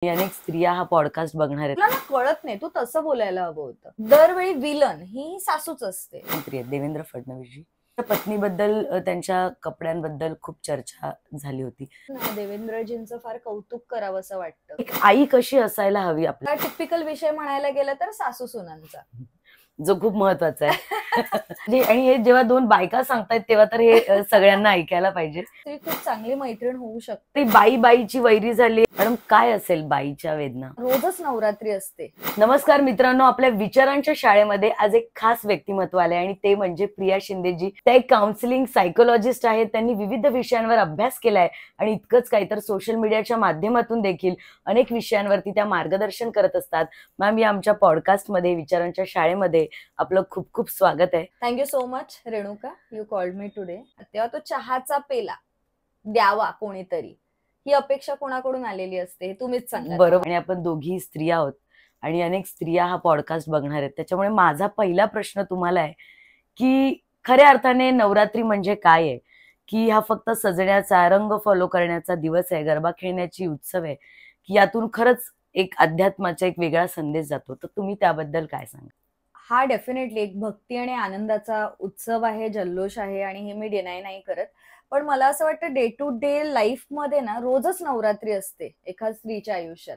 अनेक स्त्रिया हा पॉडकास्ट बघणार आहेत. तुला ना कळत नाही, तू तसं बोलायला हवं होतं. दरवेळी विलन ही सासूच असते. देवेंद्र फडणवीसजी पत्नीबद्दल त्यांच्या कपड्यांबद्दल खूप चर्चा झाली होती. देवेंद्रजींचं फार कौतुक करावं असं वाटतं. एक आई कशी असायला हवी आपला टिपिकल विषय म्हणायला गेलं तर सासू सुनांचा, जो खूप महत्वाचा आहे. आणि हे जेव्हा दोन बायका सांगतायत तेव्हा तर हे सगळ्यांना ऐकायला पाहिजे. ती खूप चांगली मैत्रीण होऊ शकते. ती बाई बाईची वैरी झाली. मॅडम काय असेल बाईच्या वेदना? रोजच नवरात्री असते. नमस्कार मित्रांनो, आपल्या विचारांच्या शाळेमध्ये आज एक खास व्यक्तिमत्व आले आणि ते म्हणजे प्रिया शिंदेजी. त्या एक काउन्सिलिंग सायकोलॉजिस्ट आहेत. त्यांनी विविध विषयांवर अभ्यास केलाय आणि इतकंच काय तर सोशल मीडियाच्या माध्यमातून देखील अनेक विषयांवरती त्या मार्गदर्शन करत असतात. मॅम, या आमच्या पॉडकास्टमध्ये विचारांच्या शाळेमध्ये आपलं खूप खूप स्वागत आहे. Thank you so much Renuka, you called me today. तेव्हा तो चहाचा पेला द्यावा कोणीतरी, ही अपेक्षा कोणाकडून आलेली असते तुम्हीच सांगा. बरोबर. आणि आपण दोघी स्त्रिया आहोत आणि अनेक स्त्रिया हा पॉडकास्ट बघणार आहेत. त्याच्यामुळे माझा पहिला प्रश्न तुम्हाला आहे की खऱ्या अर्थाने नवरात्री म्हणजे काय आहे? की हा फक्त सजण्याचा, रंग फॉलो करण्याचा दिवस आहे, गरबा खेळण्याची उत्सव आहे, की यातून खरंच एक अध्यात्माचा एक वेगळा संदेश जातो? तर तुम्ही त्याबद्दल काय सांगा? हा डेफिनेटली एक भक्ती आणि आनंदाचा उत्सव आहे, जल्लोष आहे आणि हे मी डिनाय नाही करत. पण मला असं वाटतं डे टू डे लाईफ मध्ये ना रोजच नवरात्री असते एका स्त्रीच्या आयुष्यात.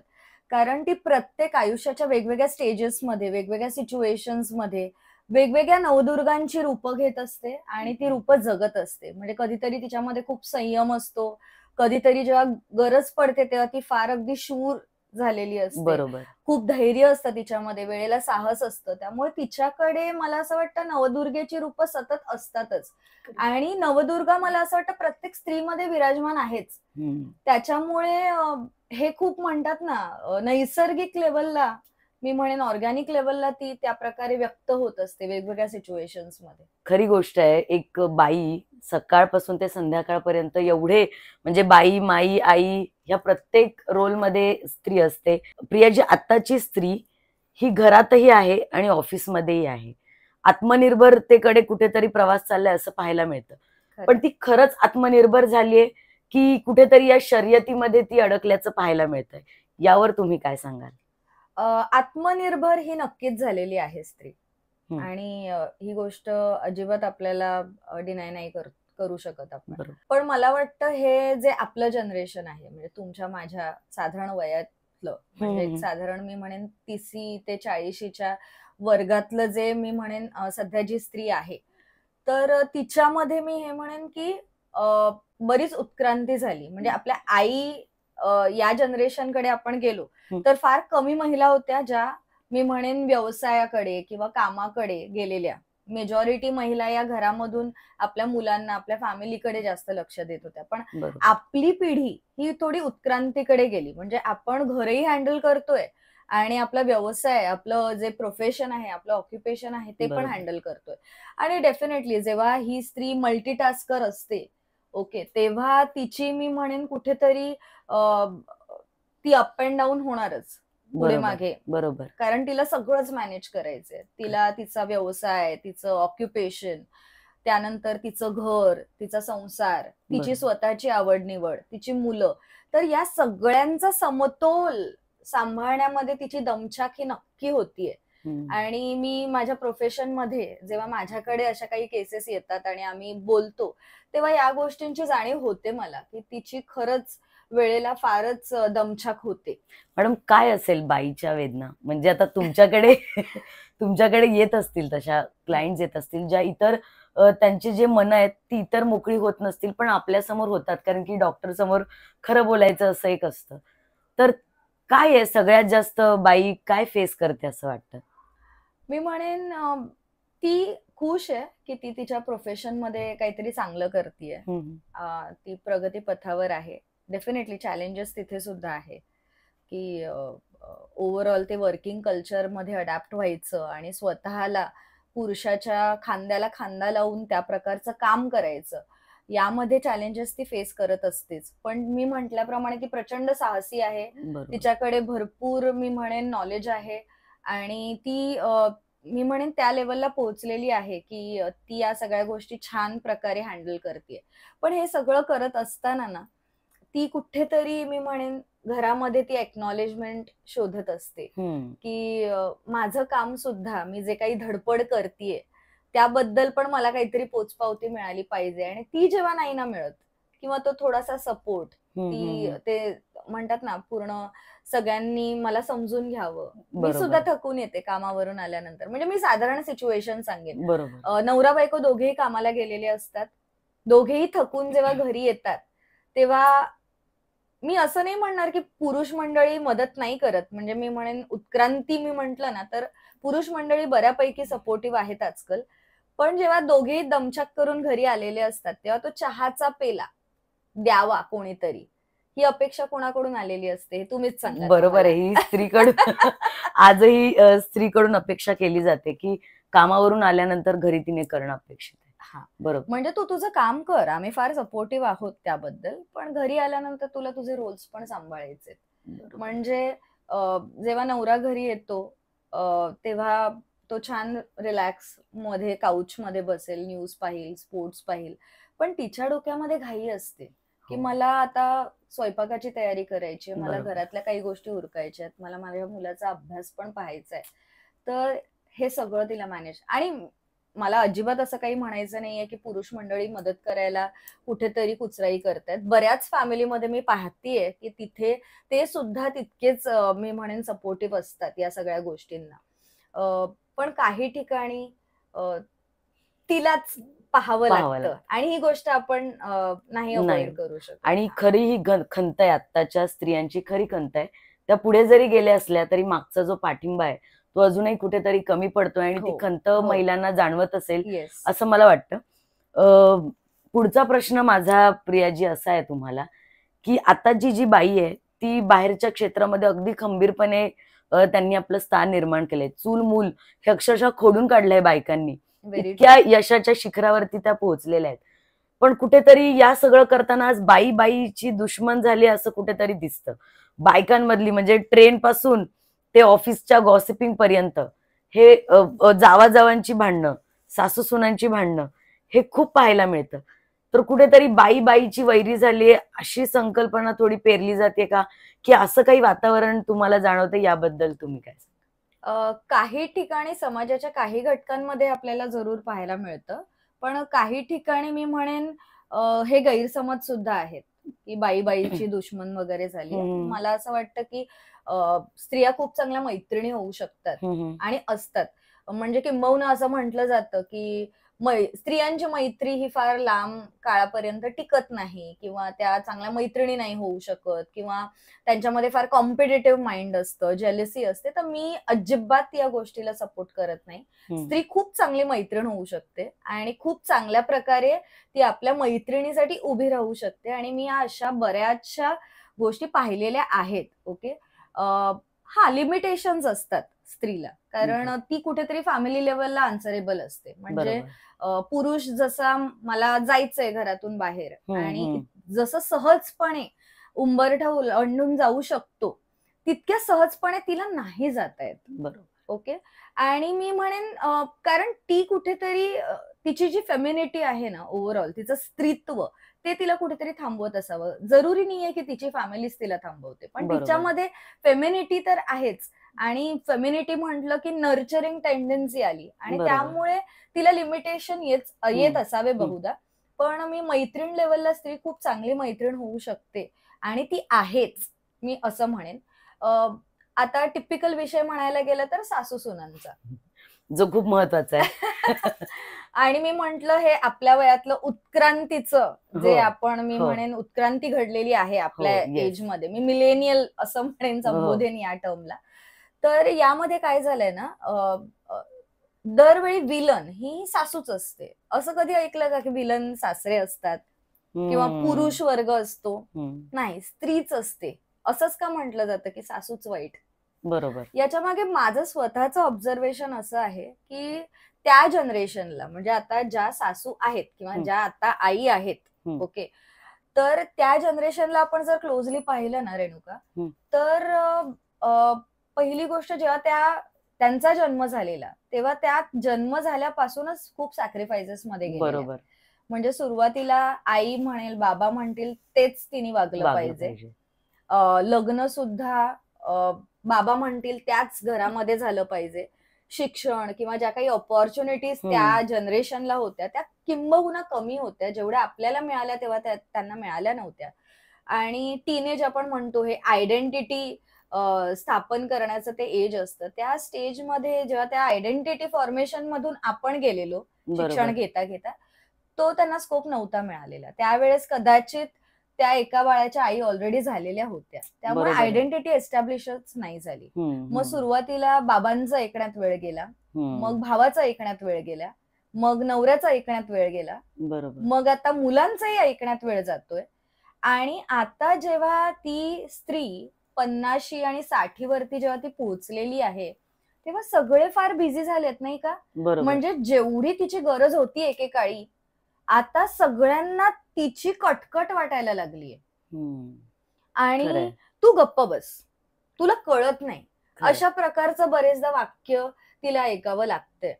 कारण ती प्रत्येक आयुष्याच्या वेगवेगळ्या स्टेजेस मध्ये, वेगवेगळ्या सिच्युएशन्स मध्ये वेगवेगळ्या नवदुर्गांची रूपं घेत असते आणि ती रूपं जगत असते. म्हणजे कधीतरी तिच्यामध्ये खूप संयम असतो, कधीतरी जेव्हा गरज पडते तेव्हा ती फार अगदी शूर झालेली असते. बरोबर. खूप धैर्य असतं तिच्यामध्ये, वेळेला साहस असतं. त्यामुळे तिच्याकडे मला असं वाटतं नवदुर्गेची रूपं सतत असतातच. आणि नवदुर्गा मला असं वाटतं प्रत्येक स्त्रीमध्ये विराजमान आहेच. त्याच्यामुळे हे खूप म्हणतात ना, नैसर्गिक लेवलला, मी म्हणेन ऑर्गॅनिक लेवलला ती त्या प्रकारे व्यक्त होत असते वेगवेगळ्या सिच्युएशन्स मध्ये. खरी गोष्ट आहे. एक बाई सकाळपासून ते संध्याकाळपर्यंत एवढे म्हणजे बाई, माई, आई या प्रत्येक रोलमध्ये स्त्री असते. प्रियाजी, आत्ताची स्त्री ही घरातही आहे आणि ऑफिसमध्येही आहे. आत्मनिर्भरतेकडे कुठेतरी प्रवास चाललाय असं पाहायला मिळतं. पण ती खरंच आत्मनिर्भर झालीये की कुठेतरी या शर्यतीमध्ये ती अडकल्याचं पाहायला मिळतंय? यावर तुम्ही काय सांगाल? आत्मनिर्भर ही नक्कीच झालेली आहे स्त्री. आणि ही गोष्ट अजिबात आपल्याला डिनाय नाही करू शकत आपण. पण मला वाटतं हे जे आपलं जनरेशन आहे, म्हणजे तुमच्या माझ्या साधारण वयातलं, म्हणजे साधारण मी म्हणेन 30 ते 40च्या वर्गातलं जे मी म्हणेन सध्या जी स्त्री आहे, तर तिच्यामध्ये मी हे म्हणेन की बरीच उत्क्रांती झाली. म्हणजे आपल्या आई या जनरेशनकडे आपण गेलो तर फार कमी महिला होत्या ज्या मी म्हणेन व्यवसायाकडे किंवा कामाकडे गेलेल्या. मेजॉरिटी महिला या घरामधून आपल्या मुलांना, आपल्या फॅमिलीकडे जास्त लक्ष देत होत्या. पण आपली पिढी ही थोडी उत्क्रांतीकडे गेली. म्हणजे आपण घरही हँडल करतोय आणि आपला व्यवसाय, आपलं जे प्रोफेशन आहे, आपलं ऑक्युपेशन आहे ते पण हँडल करतोय. आणि डेफिनेटली जेव्हा ही स्त्री मल्टीटास्कर असते, ओके, तेव्हा तिची मी म्हणेन कुठेतरी ती अप अँड डाऊन होणारच पुढे मागे. बरोबर. कारण तिला सगळंच मॅनेज करायचंय. तिला तिचा व्यवसाय, तिचं ऑक्युपेशन, त्यानंतर तिचं घर, तिचा संसार, तिची स्वतःची आवड निवड, तिची मुलं. तर या सगळ्यांचा समतोल सांभाळण्यामध्ये तिची दमछाक ही नक्की होतीये. आणि मी माझ्या प्रोफेशन मध्ये जेव्हा माझ्याकडे अशा काही केसेस येतात आणि आम्ही बोलतो, तेव्हा या गोष्टींची जाणीव होते मला की तिची खरंच वेळेला फारच दमछाक होते. मॅडम, काय असेल बाईच्या वेदना? म्हणजे आता तुमच्याकडे तुमच्याकडे येत असतील तशा क्लायंट्स येत असतील ज्या इतर त्यांची जे मन आहेत ती इतर मोकळी होत नसतील, पण आपल्या समोर होतात, कारण की डॉक्टर समोर खरं बोलायचं असं एक असतं. तर काय आहे सगळ्यात जास्त बाई काय फेस करते असं वाटतं? मी म्हणेन ती खुश आहे की ती तिच्या प्रोफेशन मध्ये काहीतरी चांगलं करतीये. ती प्रगती पथावर आहे. डेफिनेटली चॅलेंजेस तिथे सुद्धा आहे की ओव्हरऑल ते वर्किंग कल्चर मध्ये अडॅप्ट व्हायचं आणि स्वतःला पुरुषाच्या खांद्याला खांदा लावून त्या प्रकारचं काम करायचं, यामध्ये चॅलेंजेस ती फेस करत असतेच. पण मी म्हटल्याप्रमाणे ती प्रचंड साहसी आहे. तिच्याकडे भरपूर मी म्हणेन नॉलेज आहे आणि ती मी म्हणेन त्या लेवलला पोहोचलेली आहे की ती या सगळ्या गोष्टी छान प्रकारे हँडल करते. पण हे सगळं करत असताना ना ती कुठेतरी मी म्हणेन घरामध्ये ती एक्नॉलेजमेंट शोधत असते की माझं काम सुद्धा, मी जे काही धडपड करतेय त्याबद्दल पण मला काहीतरी पोचपावती मिळाली पाहिजे. आणि ती जेव्हा नाही ना मिळत, किंवा तो थोडासा सपोर्ट, ती ते म्हणतात ना, पूर्ण सगळ्यांनी मला समजून घ्यावं. मी सुद्धा थकून येते कामावरून आल्यानंतर. म्हणजे मी साधारण सिच्युएशन सांगेन. नवरा बायको दोघेही कामाला गेलेले असतात, दोघेही थकून जेव्हा घरी येतात तेव्हा मी असं नाही म्हणणार की पुरुष मंडळी मदत नाही करत. म्हणजे मी म्हणेन उत्क्रांती मी म्हंटल ना, तर पुरुष मंडळी बऱ्यापैकी सपोर्टिव्ह आहेत आजकाल. पण जेव्हा दोघेही दमछाक करून घरी आलेले असतात तेव्हा तो चहाचा पेला द्यावा कोणीतरी, ही अपेक्षा कोणाकडून आलेली असते हे तुम्हीच सांगा. बरोबर आहे. ही स्त्रीकडून आजही स्त्रीकडून अपेक्षा केली जाते की कामावरून आल्यानंतर घरी तिने करणं अपेक्षित आहे. बरोबर. म्हणजे तू तुझं काम कर, आम्ही फार सपोर्टिव्ह आहोत त्याबद्दल, पण घरी आल्यानंतर तुला तुझे रोल्स पण सांभाळायचे. म्हणजे जेव्हा नवरा घरी येतो तेव्हा तो छान रिलॅक्स मध्ये काउच मध्ये बसेल, न्यूज पाहिल, स्पोर्ट्स पाहिल, पण तिच्या डोक्यामध्ये घाई असते की मला आता स्वयंपाकाची तयारी करायची, मला घरातल्या काही गोष्टी उरकायच्या आहेत, मला माझ्या मुलाचा अभ्यास पण पाहायचा आहे. तर हे सगळं तिला मॅनेज. आणि मला अजिबात असं काही म्हणायचं नाहीये की पुरुष मंडळी मदत करायला कुठेतरी कुचराई करतायत. बऱ्याच फॅमिलीमध्ये मी पाहतीये की तिथे ते सुद्धा तितकेच मी म्हणेन सपोर्टिव्ह असतात या सगळ्या गोष्टींना. पण काही ठिकाणी तिलाच पाहावं लागतं आणि ही गोष्ट आपण नाही अवॉइड करू शकत. आणि खरी ही खंत आहे, आत्ताच्या स्त्रियांची खरी खंत आहे. त्या पुढे जरी गेल्या असल्या तरी मागचा जो पाठिंबा आहे तो अजूनही कुठेतरी कमी पडतोय आणि ती खंत महिलांना जाणवत असेल असं मला वाटतं. पुढचा प्रश्न माझा प्रियाजी असा आहे तुम्हाला की आताची जी बाई आहे ती बाहेरच्या क्षेत्रामध्ये अगदी खंबीरपणे त्यांनी आपलं स्थान निर्माण केलंय. चूल मूल हे अक्षरशः खोडून काढलंय बायकांनी. इतक्या यशाच्या शिखरावरती त्या पोहोचलेल्या आहेत. पण कुठेतरी या सगळं करताना आज बाई बाईची दुश्मन झाली असं कुठेतरी दिसतं. बायकांमधली म्हणजे ट्रेन पासून ते ऑफिसच्या गॉसिपिंग पर्यंत हे जावाजावांची भांडणं, सासू सुनांची भांडणं हे खूप पाहायला मिळतं. तर कुठेतरी बाई बाईची वैरी झाली अशी संकल्पना थोडी पेरली जाते का, की असं काही वातावरण तुम्हाला जाणवतं? याबद्दल तुम्ही काय? काही ठिकाणी समाजाच्या काही घटकांमध्ये आपल्याला जरूर पाहायला मिळतं, पण काही ठिकाणी मी म्हणेन हे गैरसमज सुद्धा आहेत की बाई बाईची दुश्मन वगैरे झाली. मला असं वाटतं की स्त्रिया खूप चांगल्या मैत्रिणी होऊ शकतात आणि असतात. म्हणजे किंबहुना असं म्हटलं जातं की स्त्रियांची मैत्री ही फार लांब काळापर्यंत टिकत नाही, किंवा त्या चांगल्या मैत्रिणी नाही होऊ शकत, किंवा त्यांच्यामध्ये फार कॉम्पिटिटिव्ह माइंड असतं, जेलसी असते. तर मी अजिबात या गोष्टीला सपोर्ट करत नाही. स्त्री खूप चांगली मैत्रीण होऊ शकते आणि खूप चांगल्या प्रकारे ती आपल्या मैत्रिणीसाठी उभी राहू शकते. आणि मी अशा बऱ्याचशा गोष्टी पाहिलेल्या आहेत. ओके, हा लिमिटेशन्स असतात स्त्रीला, कारण ती कुठेतरी फॅमिली लेवलला आन्सरेबल असते. म्हणजे पुरुष जसा मला जायचंय घरातून बाहेर आणि जसं सहजपणे उंबरठा ओलांडून जाऊ शकतो तितक्या सहजपणे तिला नाही जाता येत. बरोबर. ओके. आणि मी म्हणेन कारण ती कुठेतरी तिची जी फेमिनिटी आहे ना, ओव्हरऑल तिचं स्त्रीत्व, ते तिला कुठेतरी थांबवत असावं. जरुरी नाहीये की तिची फॅमिलीच तिला थांबवते, पण तिच्यामध्ये फेमिनिटी तर आहेच. आणि फेमिनिटी म्हटलं की नर्चरिंग टेंडन्सी आली आणि त्यामुळे तिला लिमिटेशन येत असावे बहुधा. पण मी मैत्रीण लेवलला स्त्री खूप चांगली मैत्रीण होऊ शकते आणि ती आहेच, मी असं म्हणेन. आता टिपिकल विषय म्हणायला गेलं तर सासू सुनांचा, जो खूप महत्वाचा आहे. आणि मी म्हंटल हे आपल्या वयातलं उत्क्रांतीचं जे आपण मी म्हणेन उत्क्रांती घडलेली आहे आपल्या एज मध्ये. मी मिलेनियल असं म्हणेन, संबोधेन या टर्मला. तर यामध्ये काय झालंय ना, दरवेळी विलन ही सासूच असते. असं कधी ऐकलं का की विलन सासरे असतात किंवा पुरुष वर्ग असतो? नाही, स्त्रीच असते. असंच का म्हटलं जातं की सासूच वाईट? बरोबर. याच्या मागे माझं स्वतःचं ऑब्झर्वेशन असं आहे की त्या जनरेशनला, म्हणजे आता ज्या सासू आहेत किंवा ज्या आता आई आहेत, ओके, तर त्या जनरेशनला आपण जर क्लोजली पाहिलं ना रेणुका, तर पहिली गोष्ट जेव्हा त्यांचा जन्म झालेला तेव्हा त्या जन्म झाल्यापासूनच खूप सॅक्रिफायसेस मध्ये गेले. बरोबर. म्हणजे सुरुवातीला आई म्हणेल, बाबा म्हणतील तेच तिने वागलं पाहिजे. लग्न सुद्धा बाबा म्हणतील त्याच घरामध्ये झालं पाहिजे. शिक्षण किंवा ज्या काही ऑपॉर्च्युनिटीज त्या जनरेशनला होत्या त्या किंबहुना कमी होत्या, जेवढ्या आपल्याला मिळाल्या तेव्हा त्यांना मिळाल्या नव्हत्या. आणि टीनेज आपण म्हणतो, हे आयडेंटिटी स्थापन करण्याचं ते एज असतं. त्या स्टेजमध्ये जेव्हा त्या आयडेंटिटी फॉर्मेशन मधून आपण गेलेलो शिक्षण घेता घेता, तो त्यांना स्कोप नव्हता मिळालेला. त्यावेळेस कदाचित त्या एका बाळाच्या आई ऑलरेडी झालेल्या होत्या, त्यामुळे आयडेंटिटी एस्टॅब्लिशच नाही झाली. मग सुरुवातीला बाबांचं ऐकण्यात वेळ गेला, मग भावाचं ऐकण्यात वेळ गेला, मग नवऱ्याचं ऐकण्यात वेळ गेला, मग आता मुलांचंही ऐकण्यात वेळ जातोय. आणि आता जेव्हा ती स्त्री 50 आणि 60 वरती जेव्हा ती पोहोचलेली आहे, तेव्हा सगळे फार बिझी झालेत नाही का? म्हणजे जेवढी तिची गरज होती एकेकाळी, आता सगळ्यांना तिची कटकट वाटायला लागलीये. आणि तू गप्प बस, तुला कळत नाही, अशा प्रकारचं बरेचदा वाक्य तिला ऐकावं लागतंय.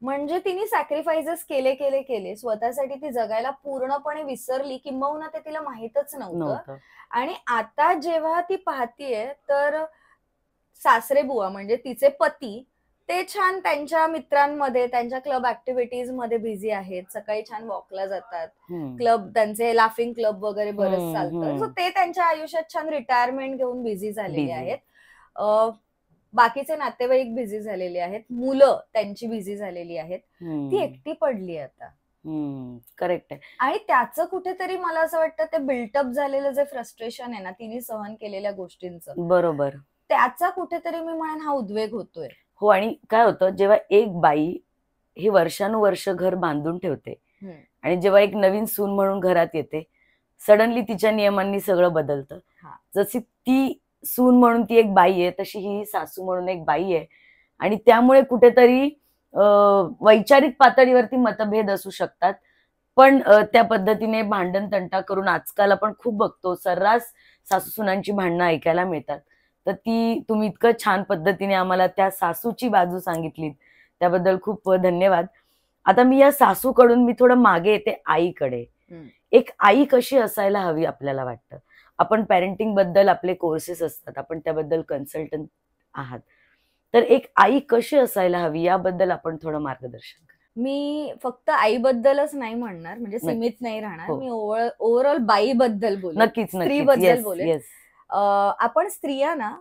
म्हणजे तिने सॅक्रिफायसेस केले, स्वतःसाठी ती जगायला पूर्णपणे विसरली, किंबहुना ते तिला माहीतच नव्हतं. आणि आता जेव्हा ती पाहतीये तर सासरे बुवा म्हणजे तिचे पती, ते छान त्यांच्या मित्रांमध्ये, त्यांच्या क्लब ऍक्टिव्हिटीज मध्ये बिझी आहेत. सकाळी छान वॉकला जातात, क्लब, त्यांचे लाफिंग क्लब वगैरे बरंच चालतं. सो ते त्यांच्या आयुष्यात छान रिटायरमेंट घेऊन बिझी झालेले आहेत. बाकीचे नातेवाईक बिझी झालेले आहेत, मुलं त्यांची बिझी झालेली आहेत, ती एकटी पडली आता. करेक्ट आहे. आणि त्याचं कुठेतरी मला असं वाटतं ते बिल्टअप झालेलं जे फ्रस्ट्रेशन आहे ना, तिने सहन केलेल्या गोष्टींचं, बरोबर, त्याचा कुठेतरी मी म्हणेन हा उद्वेग होतोय. हो. आणि काय होतं, जेव्हा एक बाई ही वर्षानुवर्ष घर बांधून ठेवते आणि जेव्हा एक नवीन सून म्हणून घरात येते, सडनली तिच्या नियमांनी सगळं बदलतं. जशी ती सून म्हणून ती एक बाई आहे, तशी ही सासू म्हणून एक बाई आहे. आणि त्यामुळे कुठेतरी वैचारिक पातळीवरती मतभेद असू शकतात, पण त्या पद्धतीने भांडण तंटा करून आजकाल आपण खूप बघतो, सर्रास सासू सुनांची भांडणं ऐकायला मिळतात. तर ती तुम्ही इतकं छान पद्धतीने आम्हाला त्या सासूची बाजू सांगितलीत, त्याबद्दल खूप धन्यवाद. आता मी या सासूकडून मी थोडं मागे येते आईकडे. एक आई कशी असायला हवी आपल्याला वाटतं? आपण पॅरेंटिंग बद्दल आपले कोर्सेस असतात, आपण त्याबद्दल कन्सल्टंट आहात, तर एक आई कशी असायला हवी याबद्दल आपण थोडं मार्गदर्शन करा. मी फक्त आईबद्दलच नाही म्हणणार, म्हणजे सीमित नाही राहणार. मी ओव्हरऑल बाईबद्दल बोलेन, नक्कीच स्त्रीबद्दल बोलेन. आपण स्त्रिया ना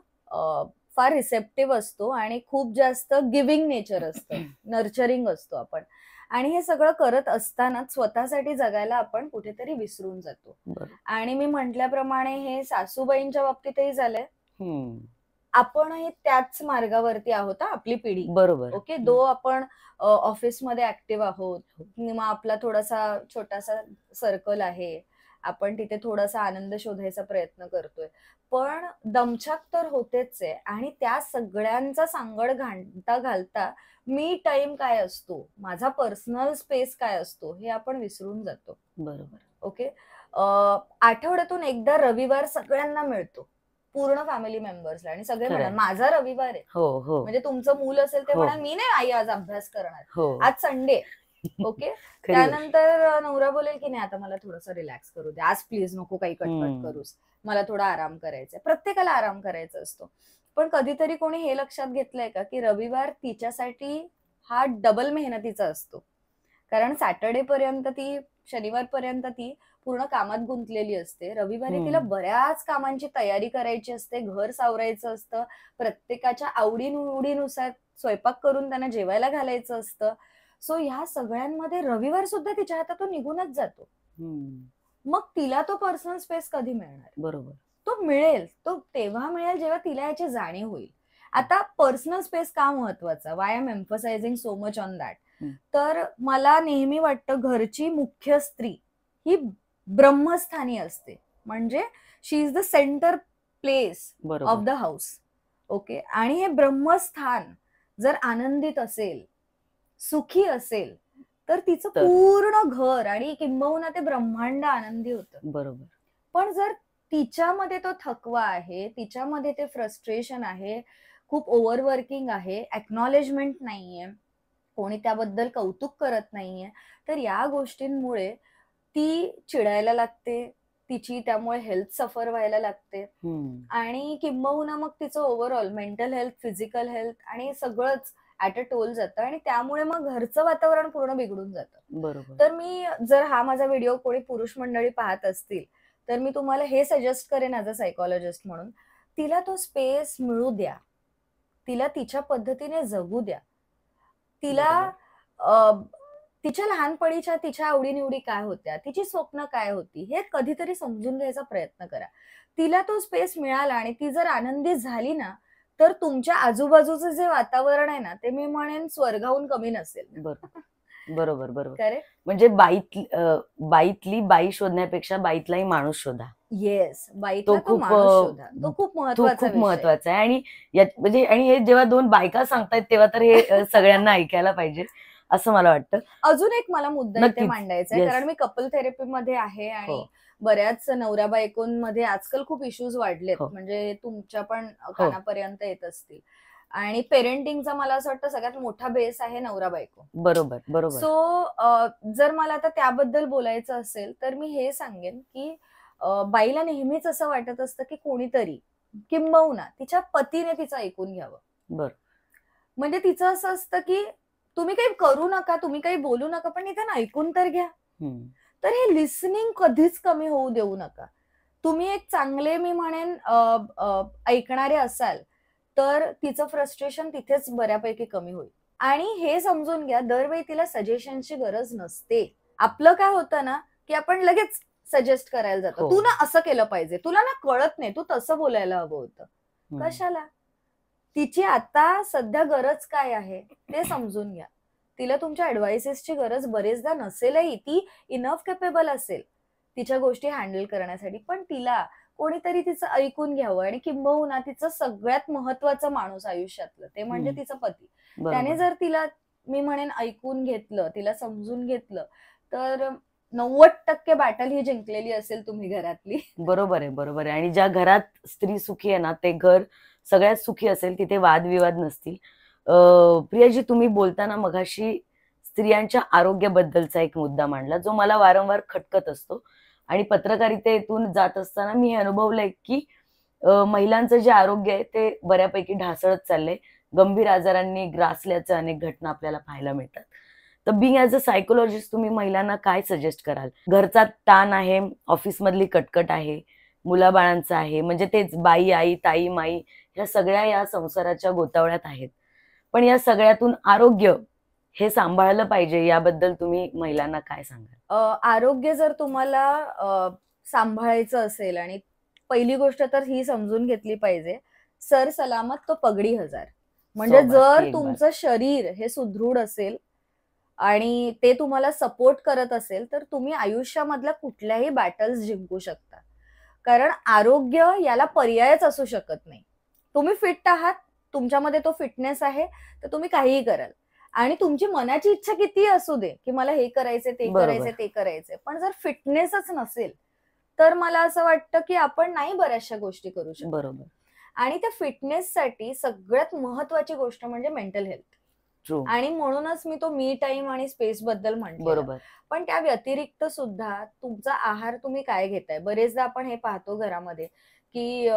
फार रिसेप्टिव्ह असतो आणि खूप जास्त गिव्हिंग नेचर असतं, नर्चरिंग असतो आपण. आणि हे सगळं करत असताना स्वतःसाठी जगायला आपण कुठेतरी विसरून जातो. आणि मी म्हटल्याप्रमाणे हे सासूबाईंच्या बाबतीतही झालंय. आपणही त्याच मार्गावरती आहोत, आपली पिढी. बरोबर. ओके, आपण ऑफिसमध्ये ऍक्टिव्ह आहोत, किंवा आपला थोडासा छोटासा सर्कल आहे, आपण तिथे थोडासा आनंद शोधायचा प्रयत्न करतोय, पण दमछाक तर होतेच आहे. आणि त्या सगळ्यांचा सांगड घालता मी टाइम काय असतो, माझा पर्सनल स्पेस काय असतो, हे आपण विसरून जातो. बरोबर. ओके, आठवड्यातून एकदा रविवार सगळ्यांना मिळतो, पूर्ण फॅमिली मेंबर्सला, आणि सगळे म्हणतात माझा रविवार आहे. म्हणजे तुमचं मूल असेल ते म्हणा मी नाही आई आज अभ्यास करणार, आज संडे. ओके, त्यानंतर नवरा बोलेल की नाही आता मला थोडंसं रिलॅक्स करू दे, आज प्लीज नको काही कटकट करूस, मला थोडा आराम करायचा. प्रत्येकाला आराम करायचा असतो, पण कधीतरी कोणी हे लक्षात घेतलंय का की रविवार तिच्यासाठी हा डबल मेहनतीचा असतो. कारण सॅटर्डे पर्यंत ती, शनिवार पर्यंत ती पूर्ण कामात गुंतलेली असते. रविवारी तिला बऱ्याच कामांची तयारी करायची असते, घर सावरायचं असतं, प्रत्येकाच्या आवडीनुसार स्वयंपाक करून त्यांना जेवायला घालायचं असतं. सो ह्या सगळ्यांमध्ये रविवार सुद्धा तिच्या हातातून निघूनच जातो. मग तिला तो पर्सनल स्पेस कधी मिळणार? बरोबर, तो मिळेल, तो तेव्हा मिळेल जेव्हा तिला याची जाणीव होईल. आता पर्सनल स्पेस का महत्वाचा, why am emphasizing so much on that, तर मला नेहमी वाटतं घरची मुख्य स्त्री ही ब्रह्मस्थानी असते. म्हणजे she is the centre place of the house. Okay, आणि हे ब्रह्मस्थान जर आनंदित असेल, सुखी असेल, तर तिचं पूर्ण घर आणि किंबहुना ते ब्रह्मांड आनंदी होतं. बरोबर. पण जर तिच्यामध्ये तो थकवा आहे, तिच्यामध्ये ते फ्रस्ट्रेशन आहे, खूप ओव्हरवर्किंग आहे, एक्नॉलेजमेंट नाहीये, कोणी त्याबद्दल कौतुक करत नाहीये, तर या गोष्टींमुळे ती चिडायला लागते, तिची त्यामुळे हेल्थ सफर व्हायला लागते आणि किंबहुना मग तिचं overall mental health, physical health आणि सगळंच ऍट अ टोल जातं आणि त्यामुळे मग घरचं वातावरण पूर्ण बिघडून जातं. बरोबर. तर मी जर हा माझा व्हिडिओ कोणी पुरुष मंडळी पाहत असतील तर मी तुम्हाला हे सजेस्ट करेन ऍज अ सायकोलॉजिस्ट म्हणून, तिला तो स्पेस मिळू द्या, तिला तिच्या पद्धतीने जगू द्या, तिला तिच्या लहानपणीच्या तिच्या आवडीनिवडी काय होत्या, तिची स्वप्न काय होती, हे कधीतरी समजून घ्यायचा प्रयत्न करा. तिला तो स्पेस मिळाला आणि ती जर आनंदी झाली ना, तर तुमच्या आजूबाजूचं जे वातावरण आहे ना, ते मी म्हणेन स्वर्गाहून कमी नसेल. बरोबर बरोबर. करेक्ट. म्हणजे बाईतली बाई शोधण्यापेक्षा बाईतलाही माणूस शोधा. येस, बाईतला तो माणूस शोधा, तो खूप महत्वाचा आहे. आणि म्हणजे आणि हे जेव्हा दोन बायका सांगतायत तेव्हा तर हे सगळ्यांना ऐकायला पाहिजे असं मला वाटतं. अजून एक मला मुद्दा इथे मांडायचा आहे, कारण मी कपल थेरपी मध्ये आहे आणि बऱ्याच नवऱ्या बायकोंमध्ये आजकाल खूप इश्यूज वाढलेत, म्हणजे तुमच्या पण कानापर्यंत येत असतील. आणि पेरेंटिंगचा मला असं वाटतं सगळ्यात मोठा बेस आहे नवरा बायको. बरोबर बरोबर. सो जर मला आता त्याबद्दल बोलायचं असेल तर मी हे सांगेन की बाईला नेहमीच असं वाटत असतं की कोणीतरी किंबहुना तिच्या पतीने तिचं ऐकून घ्यावं. बरं. म्हणजे तिचं असं असतं की तुम्ही काही करू नका, तुम्ही काही बोलू नका, पण निदान ऐकून तर घ्या. तर हे लिसनिंग कधीच कमी होऊ देऊ नका. तुम्ही एक चांगले मी म्हणेन ऐकणारे असाल तर तिचं फ्रस्ट्रेशन तिथेच बऱ्यापैकी कमी होईल. आणि हे समजून घ्या, दरवेळी तिला सजेशनची गरज नसते. आपलं काय होतं ना की आपण लगेच सजेस्ट करायला जातो, तू ना असं केलं पाहिजे, तुला ना कळत नाही, तू तसं बोलायला हवं होतं. कशाला? तिची आता सध्या गरज काय आहे ते समजून घ्या. तिला तुमच्या ऍडवाइसेसची गरज बरेचदा नसेलही, ती इनफ केपेबल असेल तिच्या गोष्टी हँडल करण्यासाठी, पण तिला कोणीतरी तिचं ऐकून घ्यावं आणि किंबहुना तिचं सगळ्यात महत्वाचं माणूस आयुष्यातलं ते म्हणजे तिचं पती, त्याने जर तिला मी म्हणेन ऐकून घेतलं, तिला समजून घेतलं, तर 90% बॅटल ही जिंकलेली असेल तुम्ही घरातली. बरोबर आहे बरोबर आहे. आणि ज्या घरात स्त्री सुखी आहे ना ते घर सगळ्यात सुखी असेल, तिथे वादविवाद नसतील. प्रियाजी, तुम्ही बोलताना मगाशी स्त्रियांच्या आरोग्याबद्दलचा एक मुद्दा मांडला जो मला वारंवार खटकत असतो आणि पत्रकारितेतून जात असताना मी हे अनुभवलंय की महिलांचं जे आरोग्य आहे ते बऱ्यापैकी ढासळत चाललंय. गंभीर आजारांनी ग्रासल्याच्या अनेक घटना आपल्याला पाहायला मिळतात. तर बिंग ऍज अ सायकोलॉजिस्ट तुम्ही महिलांना काय सजेस्ट कराल? घरचा ताण आहे, ऑफिसमधली कटकट आहे, मुलाबाळांचं आहे, म्हणजे तेच बाई, आई, ताई, माई ह्या सगळ्या या संसाराच्या गोतावळ्यात आहेत. पण या सगळ्यातून आरोग्य हे सांभाळलं पाहिजे, याबद्दल तुम्ही महिलांना काय सांगाल? आरोग्य जर तुम्हाला सांभाळायचं असेल आणि पहिली गोष्ट तर ही समजून घेतली पाहिजे, सर सलामत तो पगडी हजार. म्हणजे जर तुमचं शरीर हे सुदृढ असेल आणि ते तुम्हाला सपोर्ट करत असेल तर तुम्ही आयुष्यामधल्या कुठल्याही बॅटल्स जिंकू शकता. कारण आरोग्य याला पर्यायच असू शकत नाही. तुम्ही फिट आहात, तुमच्यामध्ये तो फिटनेस आहे, तर तुम्ही काहीही कराल. आणि तुमची मनाची इच्छा किती असू दे की मला हे करायचंय, ते करायचंय, ते करायचंय, पण जर फिटनेसच नसेल तर मला असं वाटतं की आपण नाही बऱ्याचशा गोष्टी करू शकतो. बरोबर. आणि त्या फिटनेससाठी सगळ्यात महत्वाची गोष्ट म्हणजे मेंटल हेल्थ. आणि म्हणूनच मी तो मी टाइम आणि स्पेस बद्दल म्हणते. बरोबर. पण त्या व्यतिरिक्त सुद्धा तुमचा आहार तुम्ही काय घेताय. बरेचदा आपण हे पाहतो घरामध्ये की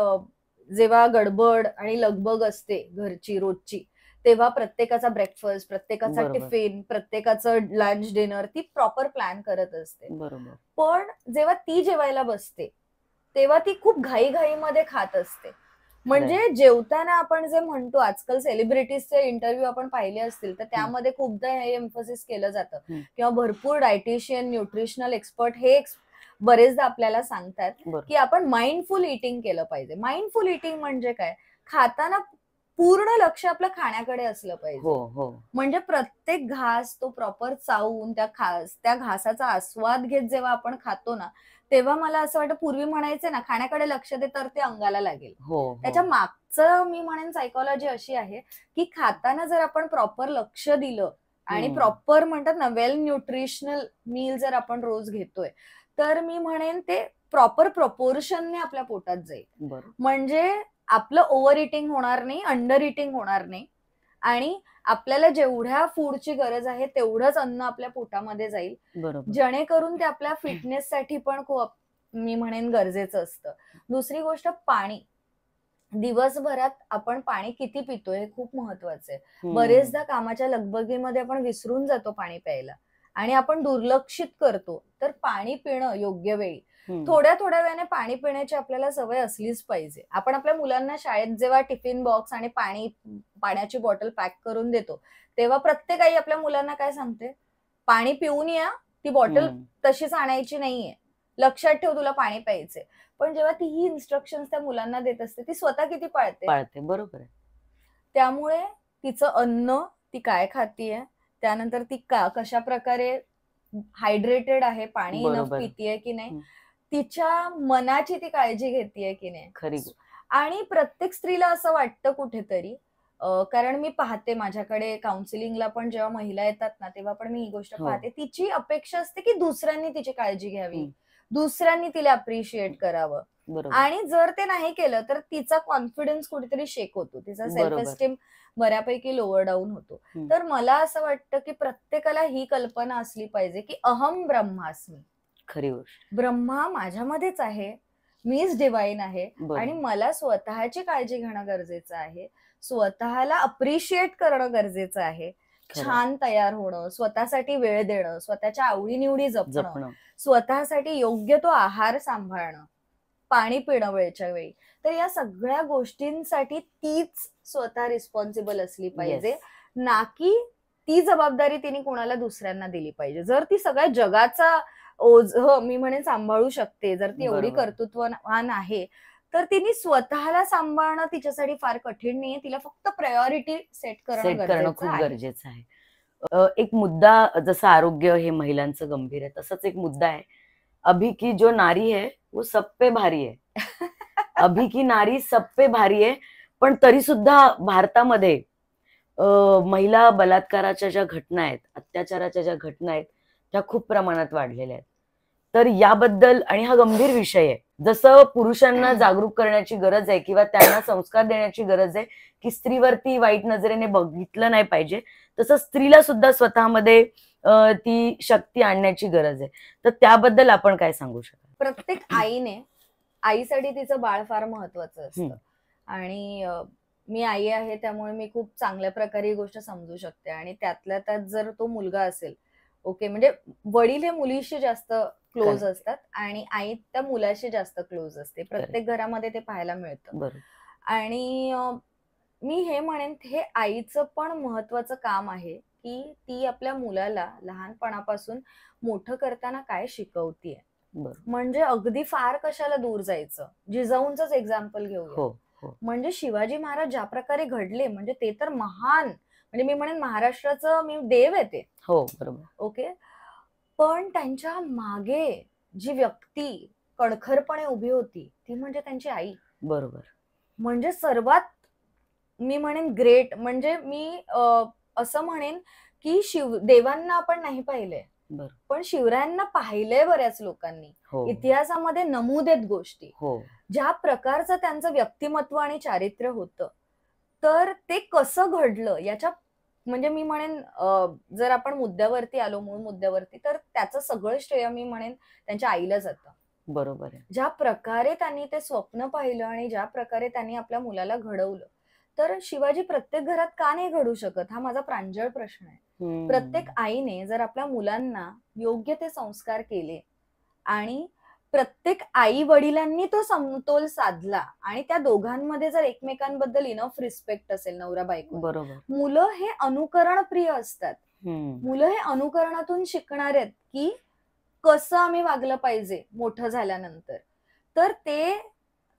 जेव्हा गडबड आणि लगबग असते घरची रोजची, तेव्हा प्रत्येकाचा ब्रेकफास्ट, प्रत्येकाचा टिफिन, प्रत्येकाचं लंच, डिनर ती प्रॉपर प्लॅन करत असते. बरोबर. पण जेव्हा ती जेवायला बसते तेव्हा ती खूप घाईघाईमध्ये खात असते. म्हणजे जेवताना आपण जे म्हणतो, आजकाल सेलिब्रिटीजचे इंटरव्ह्यू आपण पाहिले असतील तर त्यामध्ये खूपदा हे एम्फसिस केलं जातं किंवा भरपूर डायटिशियन, न्यूट्रिशनल एक्सपर्ट हे बरेचदा आपल्याला सांगतात की आपण माइंडफुल इटिंग केलं पाहिजे. माइंडफुल इटिंग म्हणजे काय? खाताना पूर्ण लक्ष आपलं खाण्याकडे असलं पाहिजे. म्हणजे प्रत्येक घास तो प्रॉपर चावून त्या घासाचा आस्वाद घेत जेव्हा आपण खातो ना, तेव्हा मला असं वाटतं, पूर्वी म्हणायचे ना खाण्याकडे लक्ष दे तर ते अंगाला लागेल. त्याच्या मागचं मी म्हणेन सायकोलॉजी अशी आहे की खाताना जर आपण प्रॉपर लक्ष दिलं आणि प्रॉपर म्हणतात ना वेल न्यूट्रिशनल मील जर आपण रोज घेतोय तर मी म्हणेन ते प्रॉपर प्रपोर्शनने आपल्या पोटात जाईल. म्हणजे आपलं ओव्हर इटिंग होणार नाही, अंडर इटिंग होणार नाही आणि आपल्याला जेवढ्या फूडची गरज आहे तेवढंच अन्न आपल्या पोटामध्ये जाईल, जेणेकरून ते आपल्या फिटनेससाठी पण खूप मी म्हणेन गरजेचं असतं. दुसरी गोष्ट पाणी. दिवसभरात आपण पाणी किती पितोय हे खूप महत्वाचं आहे. बरेचदा कामाच्या लगबगीमध्ये आपण विसरून जातो पाणी प्यायला आणि आपण दुर्लक्षित करतो. तर पाणी पिणं योग्य वेळी, थोड्या थोड्या वेळाने पाणी पिण्याची आपल्याला सवय असलीच पाहिजे. आपण आपल्या मुलांना शाळेत जेव्हा टिफिन बॉक्स आणि पाण्याची बॉटल पॅक करून देतो, तेव्हा प्रत्येक आई आपल्या मुलांना काय सांगते, पाणी पिऊन या, ती बॉटल तशीच आणायची नाहीये, लक्षात ठेव तुला पाणी प्यायचंय. पण जेव्हा ती ही इन्स्ट्रक्शन त्या मुलांना देत असते, ती स्वतः किती पाळते. बरोबर आहे. त्यामुळे तिचं अन्न ती काय खातीये, त्यानंतर ती कशा प्रकारे हायड्रेटेड आहे, पाणी इनफ पितीये की नाही, तिच्या मनाची ती काळजी घेतीये की नाही. खरी. आणि प्रत्येक स्त्रीला असं वाटतं कुठेतरी, कारण मी पाहते माझ्याकडे काउन्सिलिंगला पण जेव्हा महिला येतात ना, तेव्हा पण मी ही गोष्ट पाहते, तिची अपेक्षा असते की दुसऱ्यांनी तिची काळजी घ्यावी, दुसऱ्यांनी तिला अप्रिशिएट करावं. आणि जर ते नाही केलं तर तिचा कॉन्फिडन्स कुठेतरी शेक होतो, तिचा सेल्फ एस्टीम बऱ्यापैकी लोअर डाऊन होतो. तर मला असं वाटतं की प्रत्येकाला ही कल्पना असली पाहिजे की अहम ब्रह्मास्मी, खरी गोष्ट, ब्रह्मा माझ्यामध्येच आहे, मीच डिवाइन आहे आणि मला स्वतःची काळजी घेणं गरजेचं आहे, स्वतःला अप्रिशिएट करणं गरजेचं आहे, छान तयार होणं, स्वतःसाठी वेळ देणं, स्वतःच्या आवडीनिवडी जपणं, स्वतःसाठी योग्य तो आहार सांभाळणं, पाणी पिणं वेळच्या वेळी. तर या सगळ्या गोष्टींसाठी तीच स्वतः रिस्पॉन्सिबल असली पाहिजे, ना की ती जबाबदारी तिने कोणाला दुसऱ्यांना दिली पाहिजे. जर ती सगळ्या जगाचा ओझ मी म्हणेन सांभाळू शकते, जर ती एवढी कर्तृत्ववान आहे, तर तिने स्वतःला सांभाळणं तिच्यासाठी फार कठीण नाहीये. तिला फक्त प्रायोरिटी सेट करणं खूप गरजेचं आहे. एक मुद्दा, जसं आरोग्य हे महिलांचं गंभीर आहे, तसंच एक मुद्दा आहे, अभी की जो नारी है वो सब पे भारी है. अभी की नारी सब पे भारी आहे. पण तरी सुद्धा भारतामध्ये महिला बलात्काराच्या ज्या घटना आहेत, अत्याचाराच्या ज्या घटना आहेत, त्या खूप प्रमाणात वाढलेल्या आहेत. तर याबद्दल, आणि हा गंभीर विषय आहे, जसं पुरुषांना जागरूक करण्याची गरज आहे किंवा त्यांना संस्कार देण्याची गरज आहे की स्त्रीवरती वाईट नजरेने बघितलं नाही पाहिजे, तसं स्त्रीला सुद्धा स्वतःमध्ये ती शक्ती आणण्याची गरज आहे. तर त्याबद्दल आपण काय सांगू शकाल? प्रत्येक आईसाठी तिचं बाळ फार महत्वाचं असतं आणि मी आई आहे त्यामुळे मी खूप चांगल्या प्रकारे ही गोष्ट समजू शकते. आणि त्यातल्या त्यात जर तो मुलगा असेल, ओके, म्हणजे वडील हे मुलीशी जास्त क्लोज असतात आणि आई त्या मुलाशी जास्त क्लोज असते. प्रत्येक घरामध्ये ते पाहायला मिळतं. आणि मी हे म्हणेन, हे आईचं पण महत्वाचं काम आहे की ती आपल्या मुलाला लहानपणापासून मोठं करताना काय शिकवतीये. म्हणजे अगदी फार कशाला दूर जायचं, जिजाऊंचंच एक्झाम्पल घेऊया. म्हणजे शिवाजी महाराज ज्या प्रकारे घडले, म्हणजे ते तर महान, म्हणजे मी म्हणेन महाराष्ट्राचं मी देव आहे ते. ओके, पण त्यांच्या मागे जी व्यक्ती कणखरपणे उभी होती ती म्हणजे त्यांची आई. म्हणजे सर्वात मी म्हणेन ग्रेट. म्हणजे मी असं म्हणेन की देवांना आपण नाही पाहिलंय, पण शिवरायांना पाहिलंय बऱ्याच लोकांनी. इतिहासामध्ये नमूद आहेत गोष्टी, ज्या प्रकारचं त्यांचं व्यक्तिमत्व आणि चारित्र्य होतं. तर ते कसं घडलं याच्या, म्हणजे मी म्हणेन जर आपण मुद्द्यावरती आलो, मूळ मुद्द्यावरती, तर त्याचं सगळं श्रेय मी म्हणेन त्यांच्या आईला जातं. बरोबर आहे. ज्या प्रकारे त्यांनी ते स्वप्न पाहिलं आणि ज्या प्रकारे त्यांनी आपल्या मुलाला घडवलं, तर शिवाजी प्रत्येक घरात का नाही घडू शकत, हा माझा प्रांजळ प्रश्न आहे. प्रत्येक आईने जर आपल्या मुलांना योग्य ते संस्कार केले आणि प्रत्येक आई वडिलांनी तो समतोल साधला आणि त्या दोघांमध्ये जर एकमेकांबद्दल इनफ रिस्पेक्ट असेल, नवरा बायको, मुलं हे अनुकरण प्रिय असतात. मुलं हे अनुकरणातून शिकणार आहेत की कसं आम्ही वागलं पाहिजे मोठं झाल्यानंतर. तर ते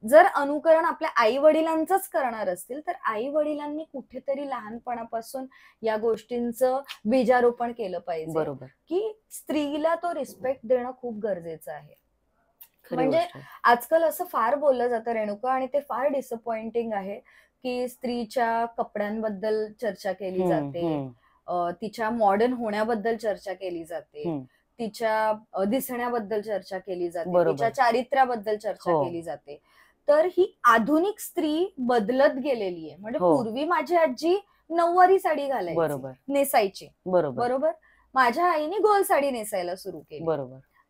जर अनुकरण आपल्या आई वडिलांचंच करणार असतील, तर आई वडिलांनी कुठेतरी लहानपणापासून या गोष्टींचं बीजारोपण केलं पाहिजे की स्त्रीला तो रिस्पेक्ट देणं खूप गरजेचं आहे. म्हणजे आजकाल असं फार बोललं जातं रेणुका, आणि ते फार डिसअपॉइंटिंग आहे की स्त्रीच्या कपड्यांबद्दल चर्चा केली जाते, तिच्या मॉडर्न होण्याबद्दल चर्चा केली जाते, तिच्या दिसण्याबद्दल चर्चा केली जाते, तिच्या चारित्र्याबद्दल चर्चा केली जाते. तर ही आधुनिक स्त्री बदलत गेलेली आहे. म्हणजे पूर्वी माझी आजी नऊवारी साडी घालायची, नेसायची, बरोबर, माझ्या आईने गोल साडी नेसायला सुरू केली,